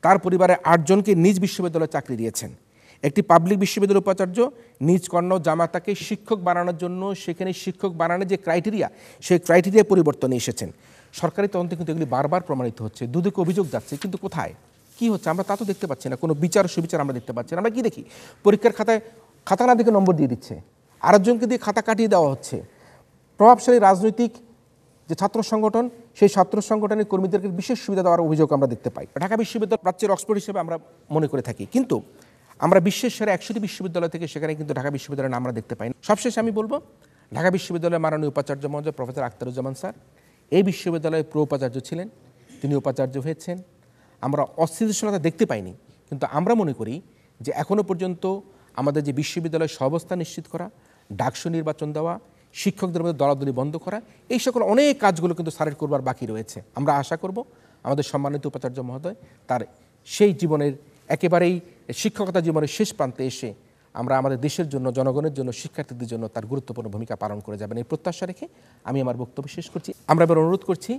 তার পরিবারে 8 জনকে নিজ বিশ্ববিদ্যালয়ে চাকরি দিয়েছেন। একটি পাবলিক বিশ্ববিদ্যালয়ের উপাচার্য নিজ কর্ণ জামাতাকে শিক্ষক বানানোর জন্য সেখানে শিক্ষক বানানোর যে ক্রাইটেরিয়া, সেই ক্রাইটেরিয়া পরিবর্তনে এসেছেন। সরকারি তদন্তে কিন্তু এগুলি বারবার প্রমাণিত হচ্ছে, দুদিকে অভিযোগ যাচ্ছে, কিন্তু কোথায় কি হচ্ছে আমরা তা তো দেখতে পাচ্ছি না। কোনো বিচার সুবিচার আমরা দেখতে পাচ্ছি না। আমরা কি দেখি, পরীক্ষার খাতা না দেখে নম্বর দিয়ে দিচ্ছে, আরেকজনকে দিয়ে খাতা কাটিয়ে দেওয়া হচ্ছে। প্রভাবশালী রাজনৈতিক যে ছাত্র সংগঠন, সেই ছাত্র সংগঠনের কর্মীদেরকে বিশেষ সুবিধা দেওয়ার অভিযোগ আমরা দেখতে পাই। ঢাকা বিশ্ববিদ্যালয় প্রাচ্যের অক্সফোর্ড হিসেবে আমরা মনে করে থাকি, কিন্তু আমরা বিশ্বের সেরা 100টি বিশ্ববিদ্যালয় থেকে সেখানে কিন্তু ঢাকা বিশ্ববিদ্যালয়ের নাম আমরা দেখতে পাই না। সবশেষে আমি বলবো, ঢাকা বিশ্ববিদ্যালয়ের মাননীয় উপাচার্য মহোদয় প্রফেসর আখতারুজ্জামান স্যার এই বিশ্ববিদ্যালয়ের উপাচার্য ছিলেন, তিনি উপাচার্য হয়েছেন। আমরা অস্থিতিশীলতা দেখতে পাইনি, কিন্তু আমরা মনে করি যে এখনও পর্যন্ত আমাদের যে বিশ্ববিদ্যালয়ের সহাবস্থা নিশ্চিত করা, ডাকসু নির্বাচন দেওয়া, শিক্ষকদের মধ্যে দলাদলি বন্ধ করা, এই সকল অনেক কাজগুলো কিন্তু স্যারের করবার বাকি রয়েছে। আমরা আশা করব আমাদের সম্মানিত উপাচার্য মহোদয় তার সেই জীবনের একেবারেই শিক্ষকতা জীবনের শেষ প্রান্তে এসে আমরা আমাদের দেশের জন্য, জনগণের জন্য, শিক্ষার্থীদের জন্য তার গুরুত্বপূর্ণ ভূমিকা পালন করে যাবেন, এই প্রত্যাশা রেখে আমি আমার বক্তব্য শেষ করছি। আমরা এবার অনুরোধ করছি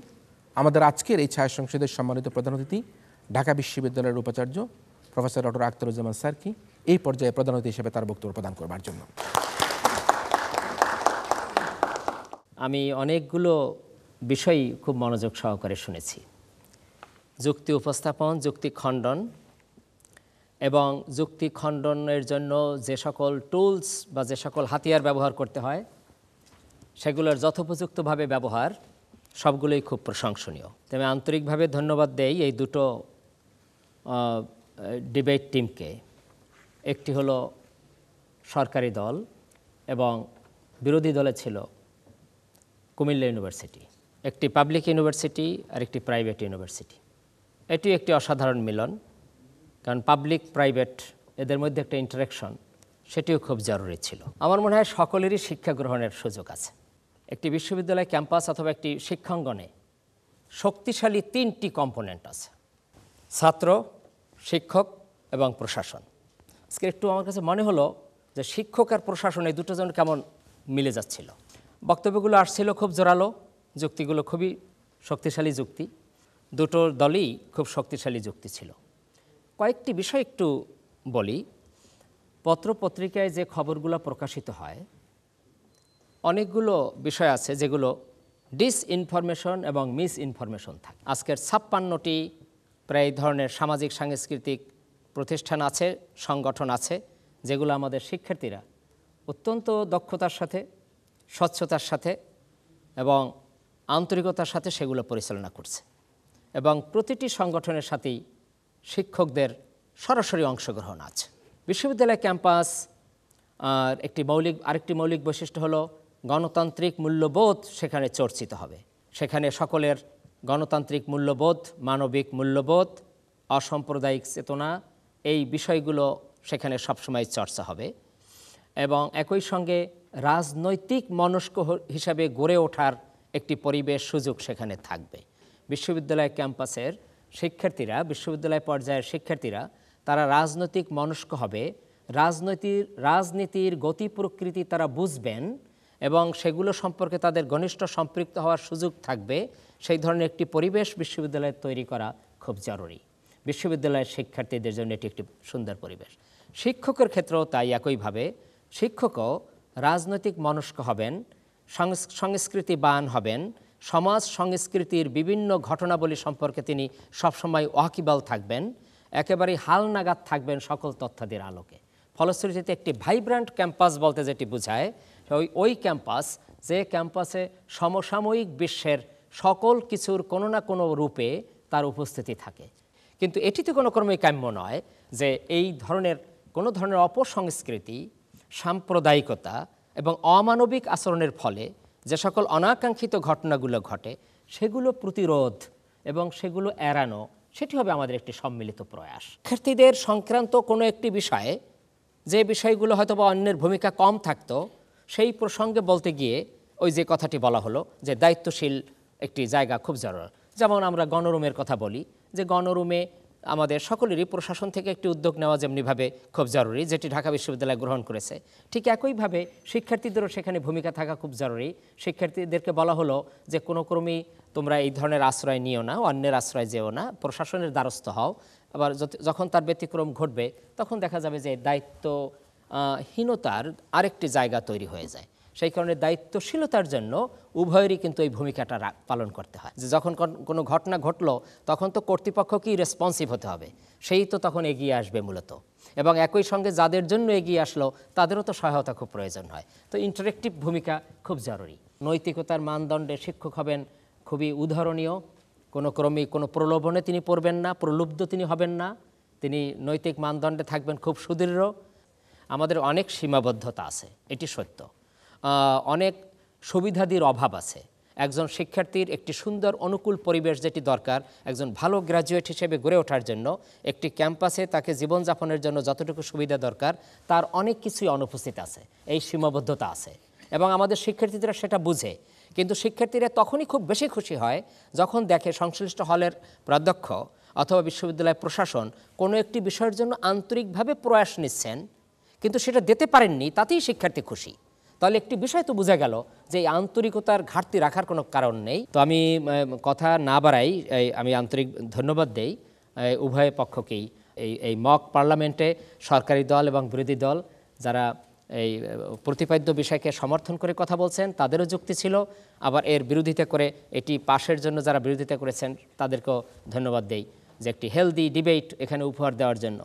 আমাদের আজকের এই ছায়া সংসদের সম্মানিত প্রধান অতিথি ঢাকা বিশ্ববিদ্যালয়ের উপাচার্য প্রফেসর ডক্টর আখতারুজ্জামান স্যারকে এই পর্যায়ে প্রধান অতিথি হিসেবে তার বক্তব্য প্রদান করবার জন্য। আমি অনেকগুলো বিষয় খুব মনোযোগ সহকারে শুনেছি, যুক্তি উপস্থাপন, যুক্তি খণ্ডন, এবং যুক্তি খণ্ডনের জন্য যে সকল টুলস বা যে সকল হাতিয়ার ব্যবহার করতে হয় সেগুলোর যথোপযুক্তভাবে ব্যবহার সবগুলোই খুব প্রশংসনীয়। আমি আন্তরিকভাবে ধন্যবাদ দেই এই দুটো ডিবেট টিমকে। একটি হলো সরকারি দল এবং বিরোধী দলে ছিল কুমিল্লা ইউনিভার্সিটি, একটি পাবলিক ইউনিভার্সিটি আর একটি প্রাইভেট ইউনিভার্সিটি। এটি একটি অসাধারণ মিলন, কারণ পাবলিক প্রাইভেট এদের মধ্যে একটা ইন্টারাকশন, সেটিও খুব জরুরি ছিল। আমার মনে হয় সকলেরই শিক্ষা গ্রহণের সুযোগ আছে। একটি বিশ্ববিদ্যালয় ক্যাম্পাস অথবা একটি শিক্ষাঙ্গনে শক্তিশালী 3টি কম্পোনেন্ট আছে: ছাত্র, শিক্ষক এবং প্রশাসন। আজকে একটু আমার কাছে মনে হলো যে শিক্ষক আর প্রশাসন এই দুটো জন কেমন মিলে যাচ্ছিল। বক্তব্যগুলো আসছিল খুব জোরালো, যুক্তিগুলো খুবই শক্তিশালী যুক্তি, দুটো দলই খুব শক্তিশালী যুক্তি ছিল। কয়েকটি বিষয় একটু বলি। পত্রপত্রিকায় যে খবরগুলো প্রকাশিত হয়, অনেকগুলো বিষয় আছে যেগুলো ডিসইনফরমেশন এবং মিস ইনফরমেশন থাকে। আজকের 56টি প্রায় এই ধরনের সামাজিক সাংস্কৃতিক প্রতিষ্ঠান আছে, সংগঠন আছে, যেগুলো আমাদের শিক্ষার্থীরা অত্যন্ত দক্ষতার সাথে, স্বচ্ছতার সাথে এবং আন্তরিকতার সাথে সেগুলো পরিচালনা করছে, এবং প্রতিটি সংগঠনের সাথেই শিক্ষকদের সরাসরি অংশগ্রহণ আছে। বিশ্ববিদ্যালয় ক্যাম্পাস আরেকটি মৌলিক বৈশিষ্ট্য হলো গণতান্ত্রিক মূল্যবোধ সেখানে চর্চিত হবে। সেখানে সকলের গণতান্ত্রিক মূল্যবোধ, মানবিক মূল্যবোধ, অসাম্প্রদায়িক চেতনা, এই বিষয়গুলো সেখানে সবসময় চর্চা হবে, এবং একই সঙ্গে রাজনৈতিক মনস্ক হিসাবে গড়ে ওঠার একটি পরিবেশ, সুযোগ সেখানে থাকবে। বিশ্ববিদ্যালয় ক্যাম্পাসের শিক্ষার্থীরা, বিশ্ববিদ্যালয় পর্যায়ের শিক্ষার্থীরা, তারা রাজনৈতিক মনস্ক হবে, রাজনীতির গতি প্রকৃতি তারা বুঝবেন এবং সেগুলো সম্পর্কে তাদের ঘনিষ্ঠ সম্পৃক্ত হওয়ার সুযোগ থাকবে। সেই ধরনের একটি পরিবেশ বিশ্ববিদ্যালয়ে তৈরি করা খুব জরুরি। বিশ্ববিদ্যালয়ের শিক্ষার্থীদের জন্য এটি একটি সুন্দর পরিবেশ। শিক্ষকের ক্ষেত্রেও তাই একইভাবে শিক্ষকও রাজনৈতিক মনস্ক হবেন, সংস্কৃতিবান হবেন, সমাজ সংস্কৃতির বিভিন্ন ঘটনাবলী সম্পর্কে তিনি সবসময় ওয়াকিবহাল থাকবেন, একেবারেই হালনাগাদ থাকবেন সকল তথ্যাদির আলোকে। ফলশ্রুতিতে একটি ভাইব্রান্ট ক্যাম্পাস বলতে যেটি বোঝায়, ওই ক্যাম্পাস যে ক্যাম্পাসে সমসাময়িক বিশ্বের সকল কিছুর কোনো না কোনো রূপে তার উপস্থিতি থাকে। কিন্তু এটি তো কোনো ক্রমেই কাম্য নয় যে এই ধরনের কোনো ধরনের অপসংস্কৃতি, সাম্প্রদায়িকতা এবং অমানবিক আচরণের ফলে যে সকল অনাকাঙ্ক্ষিত ঘটনাগুলো ঘটে সেগুলো প্রতিরোধ এবং সেগুলো এড়ানো, সেটি হবে আমাদের একটি সম্মিলিত প্রয়াস। শিক্ষার্থীদের সংক্রান্ত কোনো একটি বিষয়ে যে বিষয়গুলো হয়তো বা অন্যের ভূমিকা কম থাকতো, সেই প্রসঙ্গে বলতে গিয়ে ওই যে কথাটি বলা হলো যে দায়িত্বশীল একটি জায়গা খুব জরুরি। যেমন আমরা গণরুমের কথা বলি, যে গণরুমে আমাদের সকলেরই প্রশাসন থেকে একটি উদ্যোগ নেওয়া যেমনিভাবে খুব জরুরি, যেটি ঢাকা বিশ্ববিদ্যালয় গ্রহণ করেছে, ঠিক একইভাবে শিক্ষার্থীদেরও সেখানে ভূমিকা থাকা খুব জরুরি। শিক্ষার্থীদেরকে বলা হলো যে কোনো ক্রমেই তোমরা এই ধরনের আশ্রয় নিও না, অন্যের আশ্রয় যেও না, প্রশাসনের দ্বারস্থ হও। আবার যখন তার ব্যতিক্রম ঘটবে তখন দেখা যাবে যে দায়িত্বহীনতার আরেকটি জায়গা তৈরি হয়ে যায়। সেই কারণে দায়িত্বশীলতার জন্য উভয়েরই কিন্তু এই ভূমিকাটা পালন করতে হয়। যে যখন কোনো ঘটনা ঘটলো তখন তো কর্তৃপক্ষকেই রেসপন্সিভ হতে হবে, সেই তো তখন এগিয়ে আসবে মূলত, এবং একই সঙ্গে যাদের জন্য এগিয়ে আসলো তাদেরও তো সহায়তা খুব প্রয়োজন হয়। তো ইন্টারেক্টিভ ভূমিকা খুব জরুরি। নৈতিকতার মানদণ্ডে শিক্ষক হবেন খুবই উদাহরণীয়, কোনো ক্রমেই কোনো প্রলোভনে তিনি পড়বেন না, প্রলুব্ধ তিনি হবেন না, তিনি নৈতিক মানদণ্ডে থাকবেন খুব সুদৃঢ়। আমাদের অনেক সীমাবদ্ধতা আছে, এটি সত্য, অনেক সুবিধাদির অভাব আছে। একজন শিক্ষার্থীর একটি সুন্দর অনুকূল পরিবেশ যেটি দরকার একজন ভালো গ্র্যাজুয়েট হিসেবে গড়ে ওঠার জন্য, একটি ক্যাম্পাসে তাকে জীবনযাপনের জন্য যতটুকু সুবিধা দরকার তার অনেক কিছুই অনুপস্থিত আছে, এই সীমাবদ্ধতা আছে, এবং আমাদের শিক্ষার্থীরা সেটা বুঝে। কিন্তু শিক্ষার্থীরা তখনই খুব বেশি খুশি হয় যখন দেখে সংশ্লিষ্ট হলের প্রাধ্যক্ষ অথবা বিশ্ববিদ্যালয় প্রশাসন কোনো একটি বিষয়ের জন্য আন্তরিকভাবে প্রয়াস নিচ্ছেন, কিন্তু সেটা দিতে পারেননি, তাতেই শিক্ষার্থী খুশি। তাহলে একটি বিষয় তো বোঝা গেল যে এই আন্তরিকতার ঘাটতি রাখার কোনো কারণ নেই। তো আমি কথা না বাড়াই, আমি আন্তরিক ধন্যবাদ দেই উভয় পক্ষকেই। এই মক পার্লামেন্টে সরকারি দল এবং বিরোধী দল যারা এই প্রতিপাদ্য বিষয়কে সমর্থন করে কথা বলছেন তাদেরও যুক্তি ছিল, আবার এর বিরোধিতা করে এটি পাশের জন্য যারা বিরোধিতা করেছেন তাদেরকেও ধন্যবাদ দেই যে একটি হেলদি ডিবেট এখানে উপহার দেওয়ার জন্য।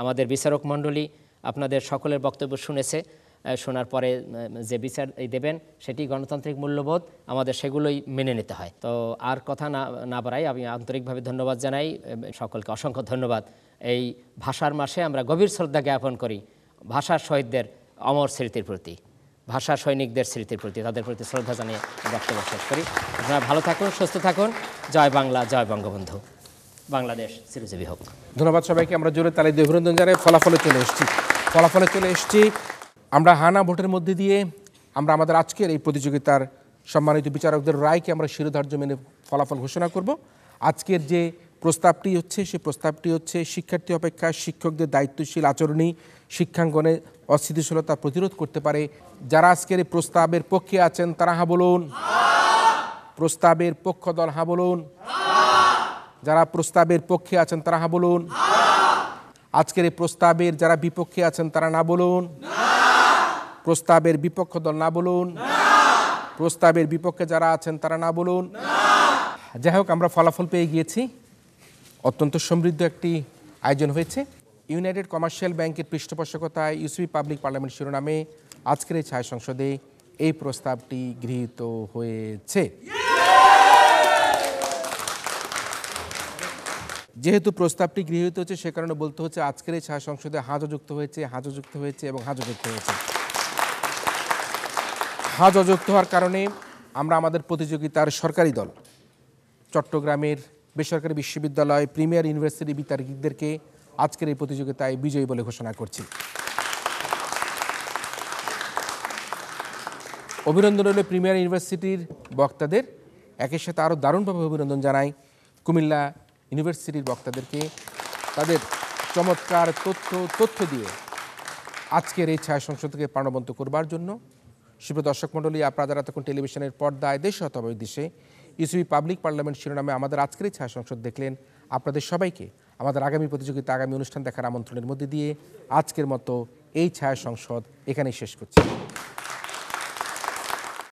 আমাদের বিচারক মণ্ডলী আপনাদের সকলের বক্তব্য শুনেছে, শোনার পরে যে বিচার দেবেন সেটি গণতান্ত্রিক মূল্যবোধ, আমাদের সেগুলোই মেনে নিতে হয়। তো আর কথা না বাড়াই, আমি আন্তরিকভাবে ধন্যবাদ জানাই সকলকে, অসংখ্য ধন্যবাদ। এই ভাষার মাসে আমরা গভীর শ্রদ্ধা জ্ঞাপন করি ভাষার শহীদদের অমর স্মৃতির প্রতি, ভাষা সৈনিকদের স্মৃতির প্রতি, তাদের প্রতি শ্রদ্ধা জানিয়ে বক্তব্য শেষ করি। আপনারা ভালো থাকুন, সুস্থ থাকুন। জয় বাংলা, জয় বঙ্গবন্ধু, বাংলাদেশ চিরজীবী হোক। ধন্যবাদ সবাইকে। আমরা জোরে তালি দিয়ে অভিনন্দন জানাই। ফলাফলে চলে এসেছি আমরা হানা ভোটের মধ্যে দিয়ে আমরা আমাদের আজকের এই প্রতিযোগিতার সম্মানিত বিচারকদের রায়কে আমরা শিরোধার্য মেনে ফলাফল ঘোষণা করব। আজকের যে প্রস্তাবটি হচ্ছে সেই প্রস্তাবটি হচ্ছে শিক্ষার্থী অপেক্ষা শিক্ষকদের দায়িত্বশীল আচরণই শিক্ষাঙ্গনে অস্থিতিশীলতা প্রতিরোধ করতে পারে। যারা আজকের এই প্রস্তাবের পক্ষে আছেন তারা হা বলুন। প্রস্তাবের পক্ষ দল হা বলুন। যারা প্রস্তাবের পক্ষে আছেন তারা হা বলুন। আজকের এই প্রস্তাবের যারা বিপক্ষে আছেন তারা না বলুন। প্রস্তাবের বিপক্ষ দল না বলুন। প্রস্তাবের বিপক্ষে যারা আছেন তারা না বলুন। যাই হোক, আমরা ফলাফল পেয়ে গিয়েছি। অত্যন্ত সমৃদ্ধ একটি আয়োজন হয়েছে। ইউনাইটেড কমার্শিয়াল ব্যাংকের পৃষ্ঠপোষকতায় ইউসিবি পাবলিক পার্লামেন্ট শিরোনামে আজকের এই ছায়া সংসদে এই প্রস্তাবটি গৃহীত হয়েছে। যেহেতু প্রস্তাবটি গৃহীত হচ্ছে সে কারণে বলতে হচ্ছে আজকের এই ছায়া সংসদে হাজও যুক্ত হয়েছে, হাজও যুক্ত হয়েছে এবং হাজও যুক্ত হয়েছে। হাজ অযুক্ত হওয়ার কারণে আমরা আমাদের প্রতিযোগিতার সরকারি দল চট্টগ্রামের বেসরকারি বিশ্ববিদ্যালয় প্রিমিয়ার ইউনিভার্সিটি বিতার্কিকদেরকে আজকের এই প্রতিযোগিতায় বিজয়ী বলে ঘোষণা করছি। অভিনন্দন রইল প্রিমিয়ার ইউনিভার্সিটির বক্তাদের, একের সাথে আরও দারুণভাবে অভিনন্দন জানাই কুমিল্লা ইউনিভার্সিটির বক্তাদেরকে, তাদের চমৎকার তথ্য দিয়ে আজকের এই ছায়া সংসদকে প্রাণবন্ত করবার জন্য। সুপ্রিয় দর্শক মণ্ডলী, আপনারা যারা তখন টেলিভিশনের পর্দায় দেশে অথবা বিদেশে ইউসিবি পাবলিক পার্লামেন্ট শিরোনামে আমাদের আজকের এই ছায়া সংসদ দেখলেন, আপনাদের সবাইকে আমাদের আগামী প্রতিযোগিতা, আগামী অনুষ্ঠান দেখার আমন্ত্রণের মধ্যে দিয়ে আজকের মতো এই ছায়া সংসদ এখানেই শেষ করছি।